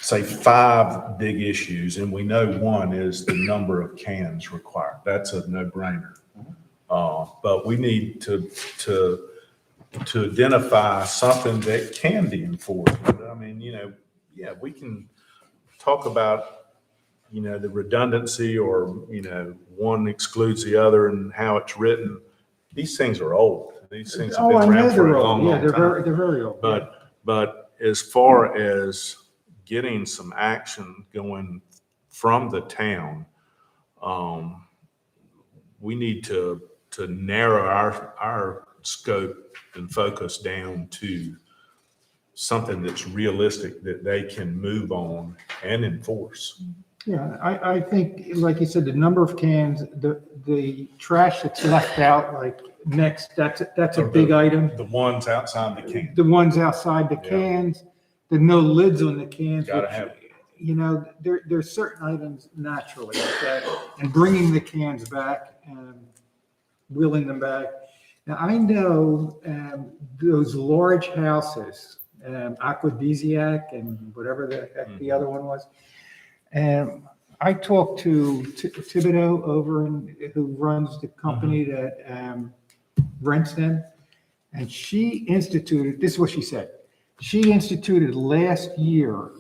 say, 5 big issues, and we know one is the number of cans required. That's a no-brainer. But we need to identify something that can be enforced. I mean, yeah, we can talk about, the redundancy or, one excludes the other and how it's written. These things are old. These things have Oh, I been know around for they're a old. long, Yeah, long they're time. very old. But as far as getting some action going from the town, we need to narrow our scope and focus down to something that's realistic that they can move on and enforce. Yeah, I think, like you said, the number of cans, the trash that's left out, like next, that's a big item. The ones outside the can. The ones outside the Yeah. cans, the no lids on the cans. Gotta which, have- there's certain items naturally that, and bringing the cans back and wheeling them back. Now, I know those large houses, Aquadisiac and whatever the heck the other one was. And I talked to Thibodeau who runs the company that rents them. And she instituted, this is what she said. She instituted last year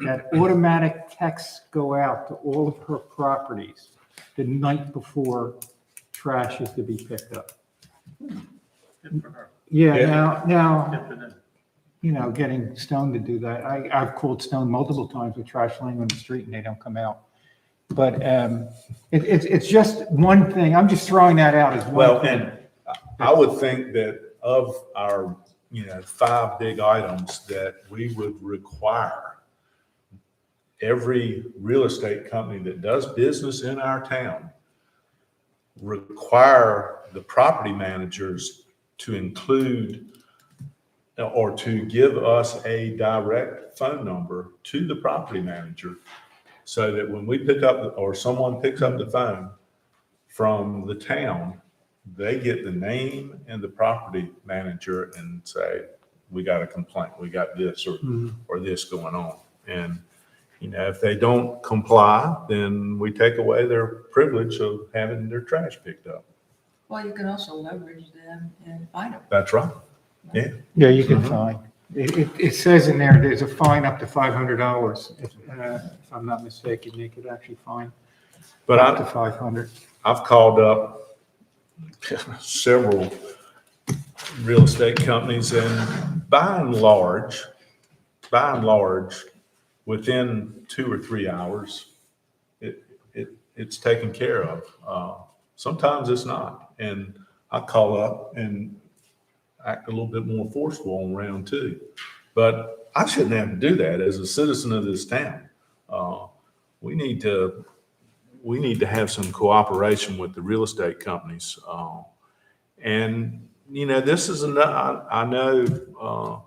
that automatic texts go out to all of her properties the night before trash is to be picked up. Good for her. Yeah, Yeah. now, Good for them. getting Stone to do that. I've called Stone multiple times with trash laying on the street and they don't come out. But it's just one thing. I'm just throwing that out as Well, one thing. and I would think that of our, 5 big items that we would require every real estate company that does business in our town require the property managers to include or to give us a direct phone number to the property manager so that when we pick up, or someone picks up the phone from the town, they get the name and the property manager and say, we got a complaint, we got this or this going on. And, if they don't comply, then we take away their privilege of having their trash picked up. Well, you can also leverage them and fine them. That's right. Yeah. Yeah, you can fine. It says in there, there's a fine up to $500. If I'm not mistaken, they could actually fine But up to 500. I've called up several real estate companies, and by and large, within 2 or 3 hours, it's taken care of. Sometimes it's not, and I call up and act a little bit more forceful on round 2. But I shouldn't have to do that as a citizen of this town. We need to have some cooperation with the real estate companies. And, this is I know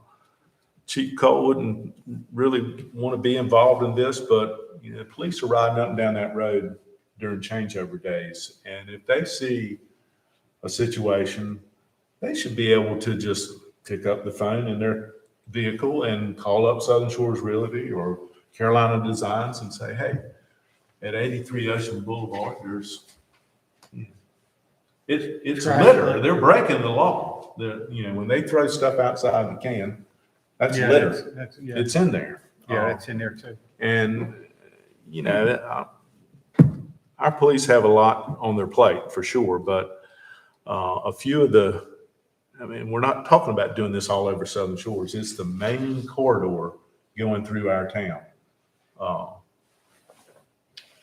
Chief Cole wouldn't really want to be involved in this, but, police are riding up and down that road during changeover days. And if they see a situation, they should be able to just pick up the phone in their vehicle and call up Southern Shores Realty or Carolina Designs and say, hey, at 83 Ocean Boulevard, it's Trash. litter. They're breaking the law. When they throw stuff outside the can, that's litter. Yeah, It's in there. it's in there too. And, our police have a lot on their plate for sure, but a few of we're not talking about doing this all over Southern Shores. It's the main corridor going through our town. Out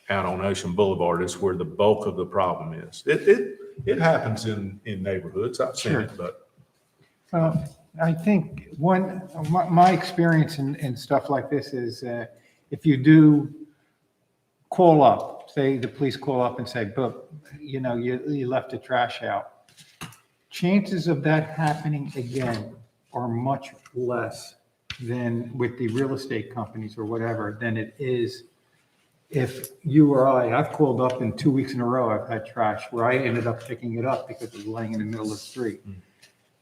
on Ocean Boulevard is where the bulk of the problem is. It happens in neighborhoods. I've seen it, but. I think my experience in stuff like this is if you do call up, say the police call up and say, but, you left the trash out. Chances of that happening again are much less than with the real estate companies or whatever than it is if you or I've called up in 2 weeks in a row, I've had trash where I ended up picking it up because it was laying in the middle of the street.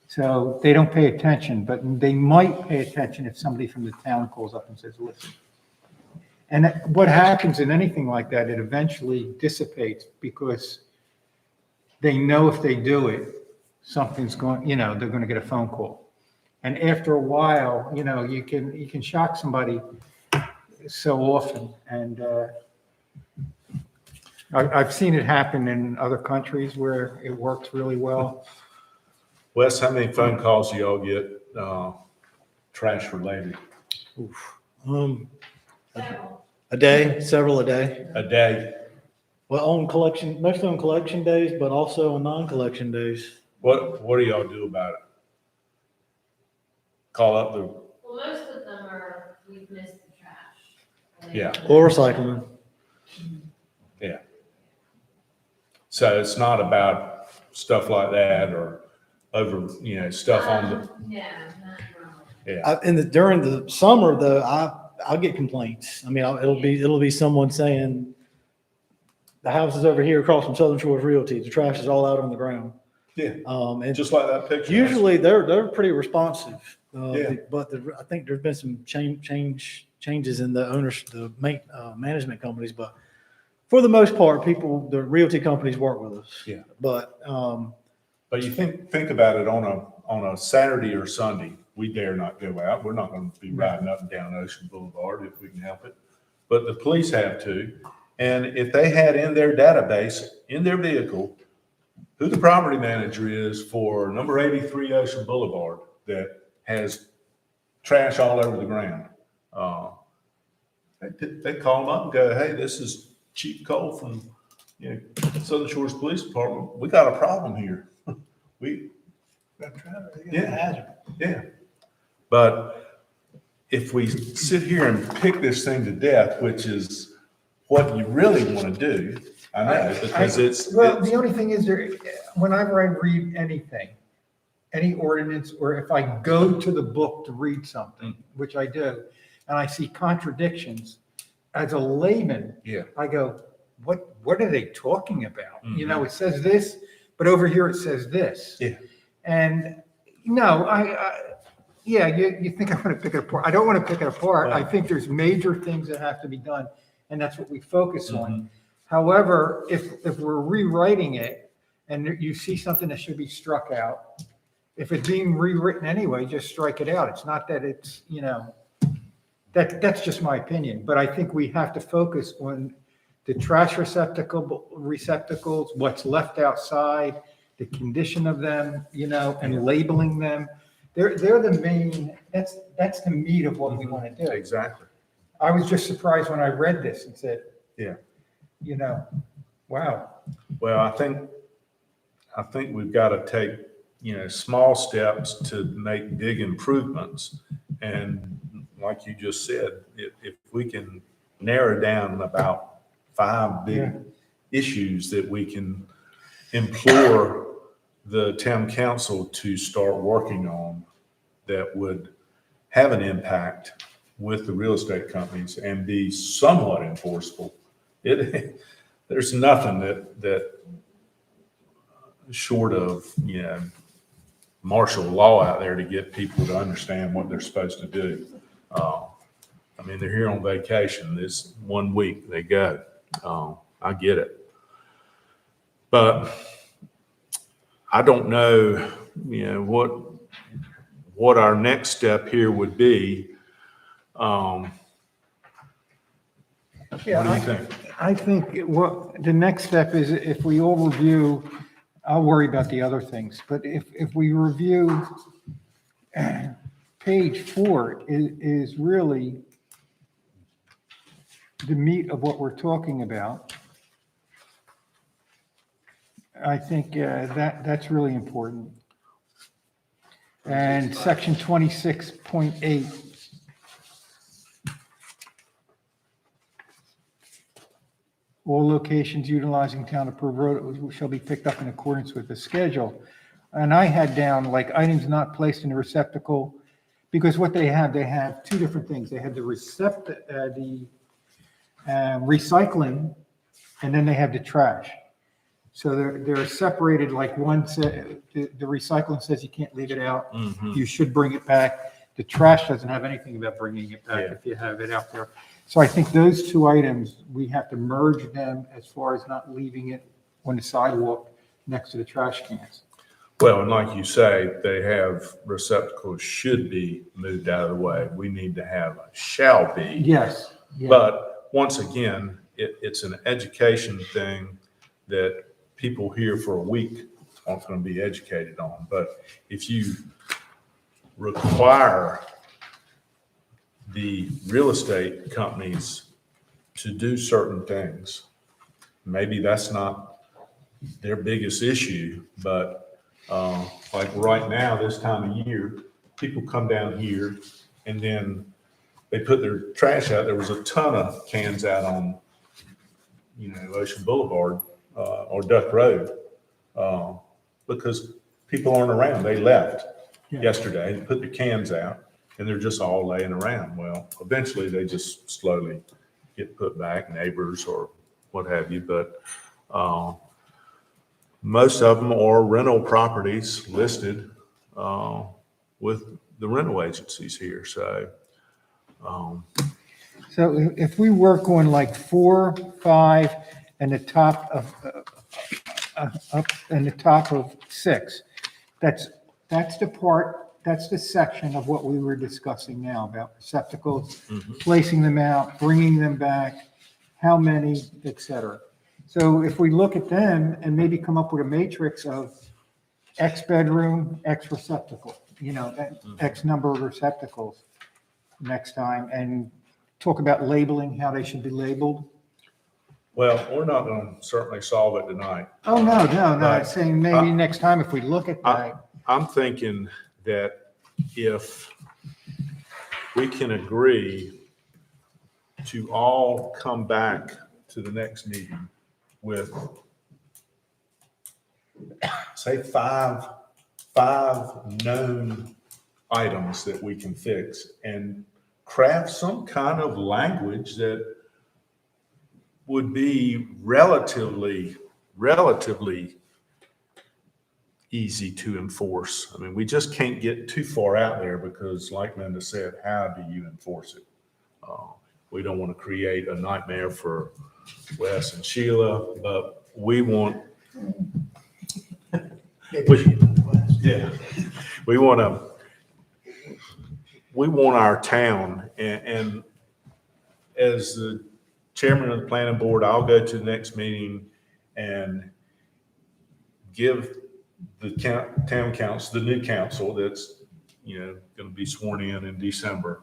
So they don't pay attention, but they might pay attention if somebody from the town calls up and says, listen. And what happens in anything like that, it eventually dissipates because they know if they do it, something's going, they're going to get a phone call. And after a while, you can shock somebody so often. And I've seen it happen in other countries where it works really well. Wes, how many phone calls do y'all get trash related? A day, several a day. A day? Well, mostly on collection days, but also on non-collection days. What do y'all do about it? Call up the, Well, most of them are, we've missed the trash. Yeah. Or recycling. so it's not about stuff like that or over, stuff on the, No, not really. yeah. During the summer though, I'll get complaints. I mean, it'll be someone saying, the house is over here across from Southern Shores Realty. The trash is all out on the ground. Yeah. And Just like that picture. usually they're pretty responsive. Yeah. But I think there's been some changes in the management companies, but for the most part, the realty companies work with us. Yeah. But, But you think about it on a Saturday or Sunday, we dare not go out. We're not going to be riding up and down Ocean Boulevard if we can help it. But the police have to. And if they had in their database, in their vehicle, who the property manager is for number 83 Ocean Boulevard that has trash all over the ground, they call them up and go, hey, this is Chief Cole from Southern Shores Police Department. We got a problem here. Yeah. But if we sit here and pick this thing to death, which is what you really want to do, I know, because the only thing is whenever I read anything, any ordinance, or if I go to the book to read something, which I do, and I see contradictions, as a layman, Yeah. I go, what are they talking about? You know, it says this, but over here it says this. Yeah. And no, yeah, you think I want to pick it apart. I don't want to pick it apart. I Right. think there's major things that have to be done, and that's what we focus Mm-hmm. on. However, if we're rewriting it and you see something that should be struck out, if it's being rewritten anyway, just strike it out. It's not that it's, you know, that's just my opinion, but I think we have to focus on the trash receptacles, what's left outside, the condition of them, you know, and labeling them. They're the main, that's the meat of what we want to do. Exactly. I was just surprised when I read this and said, Yeah. you know, wow. Well, I think we've got to take, you know, small steps to make big improvements. And like you just said, if we can narrow down about 5 big Yeah. issues that we can implore the town council to start working on that would have an impact with the real estate companies and be somewhat enforceable. There's nothing that short of, you know, martial law out there to get people to understand what they're supposed to do. I mean, they're here on vacation. This 1 week they go. I get it. But I don't know, you know, what our next step here would be. What do Yeah, you think? I think what the next step is, if we all review, I'll worry about the other things, but if we review, page 4 is really the meat of what we're talking about. I think that's really important. And section 26.8. All locations utilizing town approved road shall be picked up in accordance with the schedule. And I had down like items not placed in the receptacle, because what they have 2 different things. They have the recycling, and then they have the trash. So they're separated, like one said, the recycling says you can't leave it out. You should bring it back. The trash doesn't have anything about bringing it back Yeah. if you have it out there. So I think those 2 items, we have to merge them as far as not leaving it on the sidewalk next to the trash cans. Well, and like you say, they have receptacles should be moved out of the way. We need to have a shall be. Yes. Yeah. But once again, it's an education thing that people here for a week aren't going to be educated on. But if you require the real estate companies to do certain things, maybe that's not their biggest issue, but like right now, this time of year, people come down here and then they put their trash out. There was a ton of cans out on, you know, Ocean Boulevard or Duck Road because people aren't around. They left yesterday and put their cans out, and they're just all laying around. Well, eventually they just slowly get put back, neighbors or what have you. But most of them are rental properties listed with the rental agencies here. So So if we work on like 4, 5, and the top of, up and the top of 6, that's the section of what we were discussing now about receptacles, placing them out, bringing them back, how many, et cetera. So if we look at them and maybe come up with a matrix of X bedroom, X receptacle, you know, X number of receptacles next time, and talk about labeling, how they should be labeled. well, we're not going to certainly solve it tonight. Oh, no, I'm Right. saying maybe next time if we look at that. I'm thinking that if we can agree to all come back to the next meeting with, say, five 5 known items that we can fix and craft some kind of language that would be relatively easy to enforce. I mean, we just can't get too far out there because like Linda said, how do you enforce it? We don't want to create a nightmare for Wes and Sheila, but we want, yeah, we want our town, and as the chairman of the planning board, I'll go to the next meeting and give the town council, the new council that's, going to be sworn in December.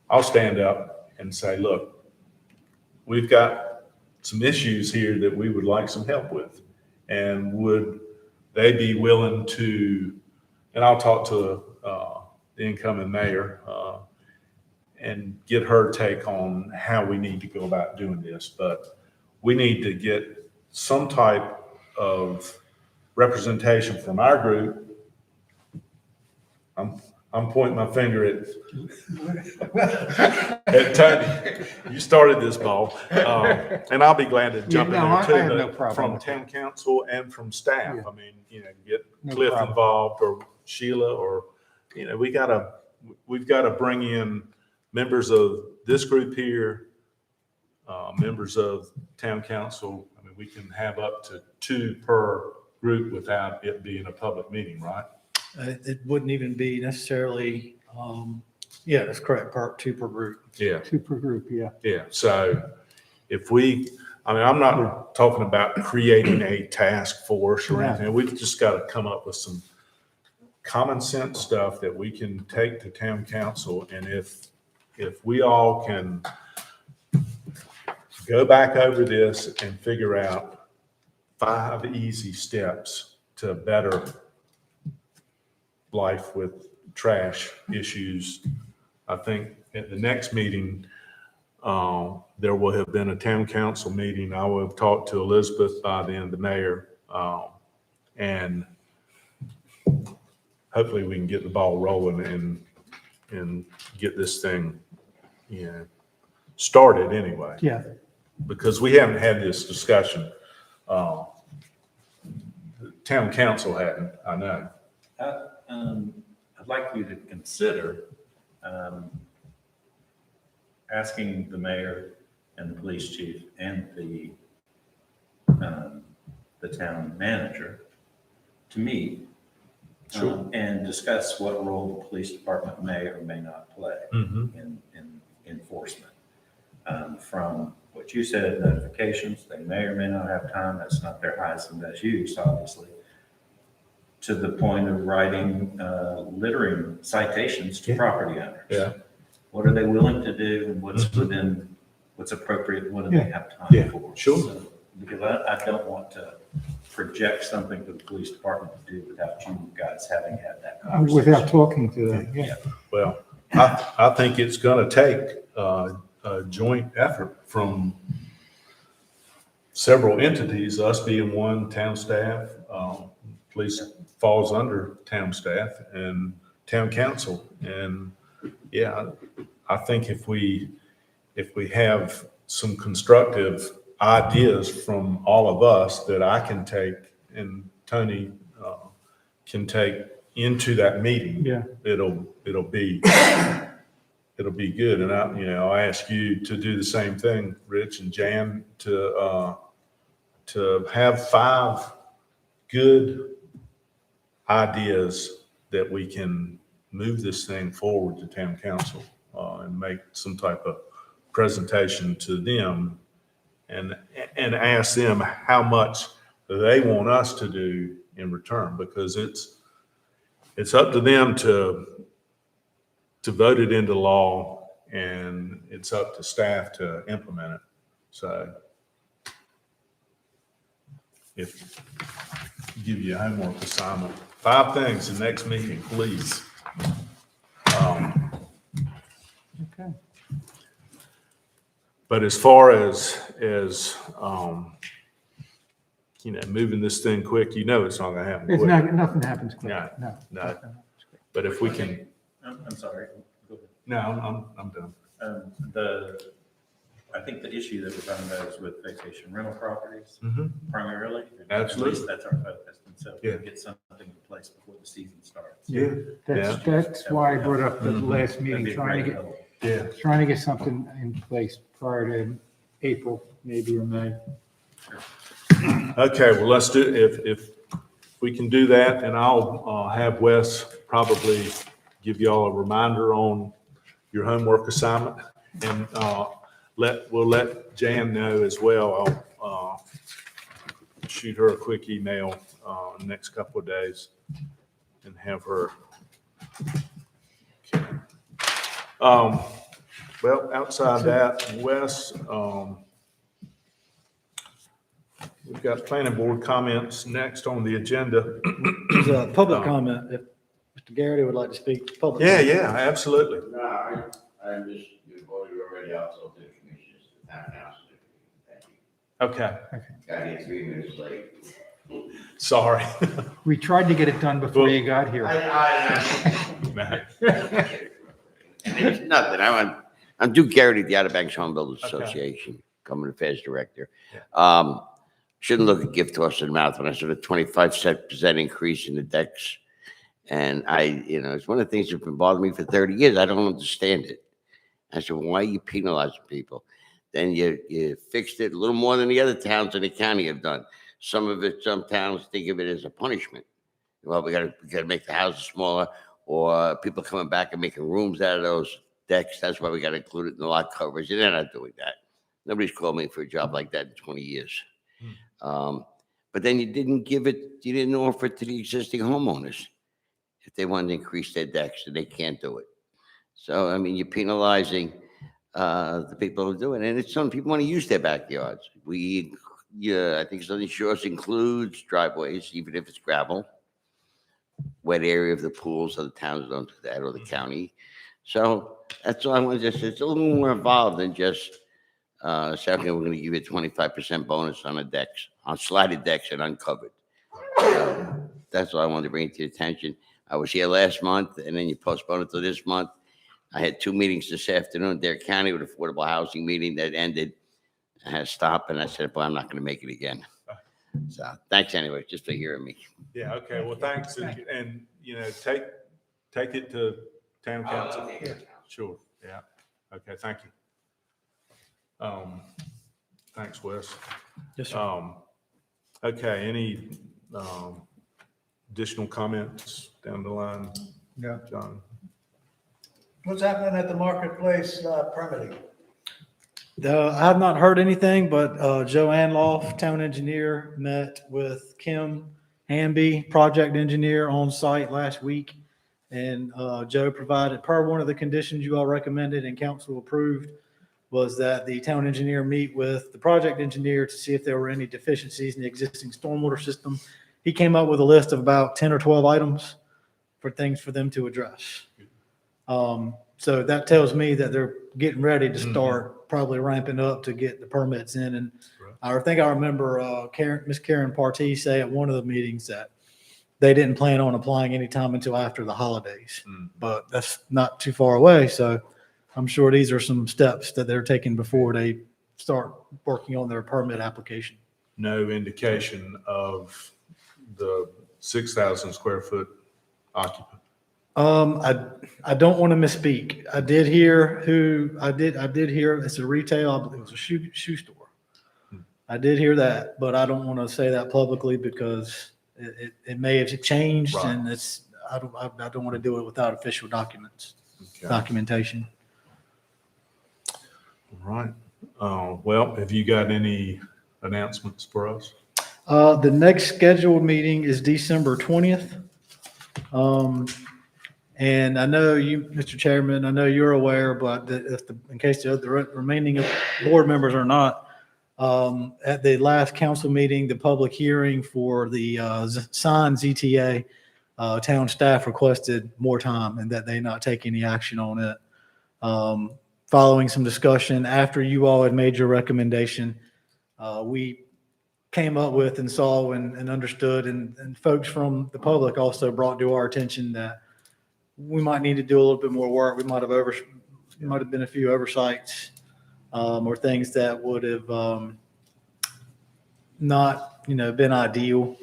I'll stand up and say, look, we've got some issues here that we would like some help with. And would they be willing to, and I'll talk to the incoming mayor and get her take on how we need to go about doing this. But we need to get some type of representation from our group. I'm pointing my finger at Tony. You started this ball, and I'll be glad to jump in No, there too. I have no but problem from with town council and from staff. Yeah. I mean, get No Cliff problem. involved or Sheila, or we've got to bring in members of this group here, members of town council. I mean, we can have up to 2 per group without it being a public meeting, right? It wouldn't even be necessarily, yeah, that's correct, 2 per group. Yeah. 2 per group, yeah. Yeah, so if I'm not talking about creating a task force or anything. We've just got to come up with some common sense stuff that we can take to town council. And if we all can go back over this and figure out 5 easy steps to better life with trash issues, I think at the next meeting, there will have been a town council meeting. I will have talked to Elizabeth by then, the mayor, and hopefully we can get the ball rolling and get this thing, started anyway. Yeah. Because we haven't had this discussion. The town council hadn't, I know. I'd like you to consider asking the mayor and the police chief and the town manager to meet and discuss what role the police department may or may not play in enforcement. From what you said, notifications, they may or may not have time. That's not their highest and best use, obviously. To the point of writing littering citations to property owners. Yeah. What are they willing to do and what's appropriate, what do they have time for? Sure. So, because I don't want to project something to the police department to do without you guys having had that conversation. Without talking to them, yeah. Well, I think it's going to take a joint effort from several entities, us being one, town staff, police falls under town staff, and town council. And yeah, I think if we have some constructive ideas from all of us that I can take and Tony can take into that meeting, it'll be good. And I ask you to do the same thing, Rich and Jan, to have 5 good ideas that we can move this thing forward to town council and make some type of presentation to them and ask them how much they want us to do in return, because it's up to them to vote it into law, and it's up to staff to implement it. So if give you a homework assignment, 5 things the next meeting, please. Okay. But as far as moving this thing quick, it's not gonna happen It's quick. not, nothing happens quick. No, No. no. nothing happens quick. But if we can, I'm sorry. Go ahead. no, I'm done. I think the issue that we're talking about is with vacation rental properties Mhm. primarily. Absolutely. At least that's our focus. And so Yeah. we'll get something in place before the season starts. Yeah. That's why I brought up the Mhm. last That'd meeting, be a trying to great get, help. Yeah. trying to get something in place prior to April, maybe, or May. Okay, well, let's do, if we can do that, and I'll have Wes probably give y'all a reminder on your homework assignment. And we'll let Jan know as well. I'll shoot her a quick email in the next couple of days and have her. Okay. Well, outside that, Wes, we've got planning board comments next on the agenda. There's a public comment. If Mr. Garrity would like to speak publicly. Yeah, absolutely. No, I'm just, you've already also the commissioners, the town council. Thank you. Okay, Got here 3 minutes late. sorry. We tried to get it done before you got here. Nah. It's nothing, I'm Duke Garrity, the Outer Banks Home Builders Okay. Association, Government Affairs Director. Yeah. Shouldn't look a gift horse in the mouth when I said a 25% increase in the decks. And it's one of the things that's been bothering me for 30 years. I don't understand it. I said, why are you penalizing people? Then you fixed it a little more than the other towns in the county have done. Some towns think of it as a punishment. Well, we gotta make the houses smaller, or people coming back and making rooms out of those decks. That's why we gotta include it in the lot coverage. And they're not doing that. Nobody's called me for a job like that in 20 years. But then you didn't offer it to the existing homeowners if they want to increase their decks, and they can't do it. So, I mean, you're penalizing the people who do it. And some people want to use their backyards. I think Southern Shores includes driveways, even if it's gravel, wet area of the pools, other towns don't do that, or the county. So that's all I want to say. It's a little more involved than just saying, okay, we're going to give you a 25% bonus on the decks, on slided decks and uncovered. So that's all I wanted to bring to your attention. I was here last month, and then you postponed it to this month. I had 2 meetings this afternoon, Dare County with affordable housing meeting that ended. I had to stop, and I said, well, I'm not going to make it again. So thanks anyway, just for hearing me. Yeah, okay, well, thanks, and take it to town council. Sure, yeah, okay, thank you. Thanks, Wes. Yes, sir. Okay, any additional comments down the line, No. John? What's happening at the marketplace permitting? I have not heard anything, but Joe Anloff, town engineer, met with Kim Hamby, project engineer, on site last week. And Joe provided, per one of the conditions you all recommended and council approved, was that the town engineer meet with the project engineer to see if there were any deficiencies in the existing stormwater system. He came up with a list of about 10 or 12 items for things for them to address. So that tells me that they're getting ready to start probably ramping up to get the permits in. And I think I remember Miss Karen Partee say at one of the meetings that they didn't plan on applying anytime until after the holidays, but that's not too far away. So I'm sure these are some steps that they're taking before they start working on their permit application. No indication of the 6,000 square foot occupant. I don't want to misspeak. I did hear it's a retail, I believe it was a shoe store. I did hear that, but I don't want to say that publicly because it may have changed, Right. and I don't want to do it without official Okay. documentation. All right. Well, have you got any announcements for us? The next scheduled meeting is December 20th. And I know you, Mr. Chairman, I know you're aware, but in case the remaining board members are not, at the last council meeting, the public hearing for the sign ZTA, town staff requested more time and that they not take any action on it. Following some discussion after you all had made your recommendation, we came up with and saw and understood, and folks from the public also brought to our attention that we might need to do a little bit more work. We might have been a few oversights, or things that would have, not, been ideal.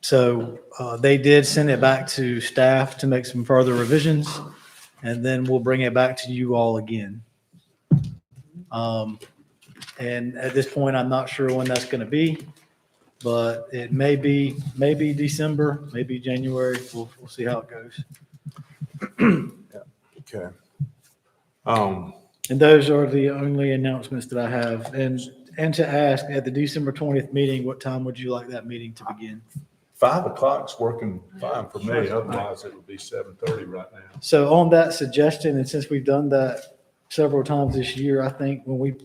So they did send it back to staff to make some further revisions, and then we'll bring it back to you all again. And at this point, I'm not sure when that's going to be, but it maybe December, maybe January. We'll see how it goes. Okay. And those are the only announcements that I have. And to ask, at the December 20th meeting, what time would you like that meeting to begin? 5 o'clock's working fine for me. Otherwise, it would be 7:30 right now. So on that suggestion, and since we've done that several times this year, I think when we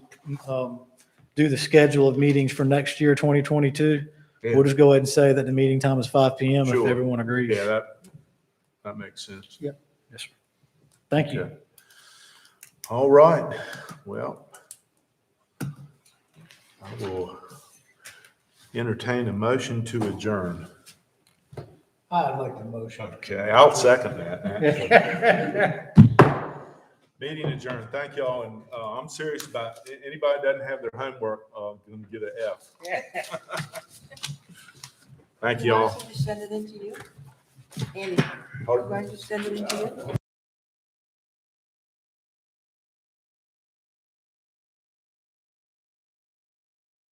do the schedule of meetings for next year, 2022, we'll just go ahead and say that the meeting time is 5 PM if Sure. everyone agrees. Yeah, that makes sense. Yes, sir. Thank you. Okay. All right. Well, I will entertain a motion to adjourn. I'd like the motion. Okay, I'll second that. Meeting adjourned. Thank y'all, and I'm serious about, anybody that doesn't have their homework, gonna get an F. Thank y'all. Just send it in to you? Andy, Pardon? do I just send it in to you?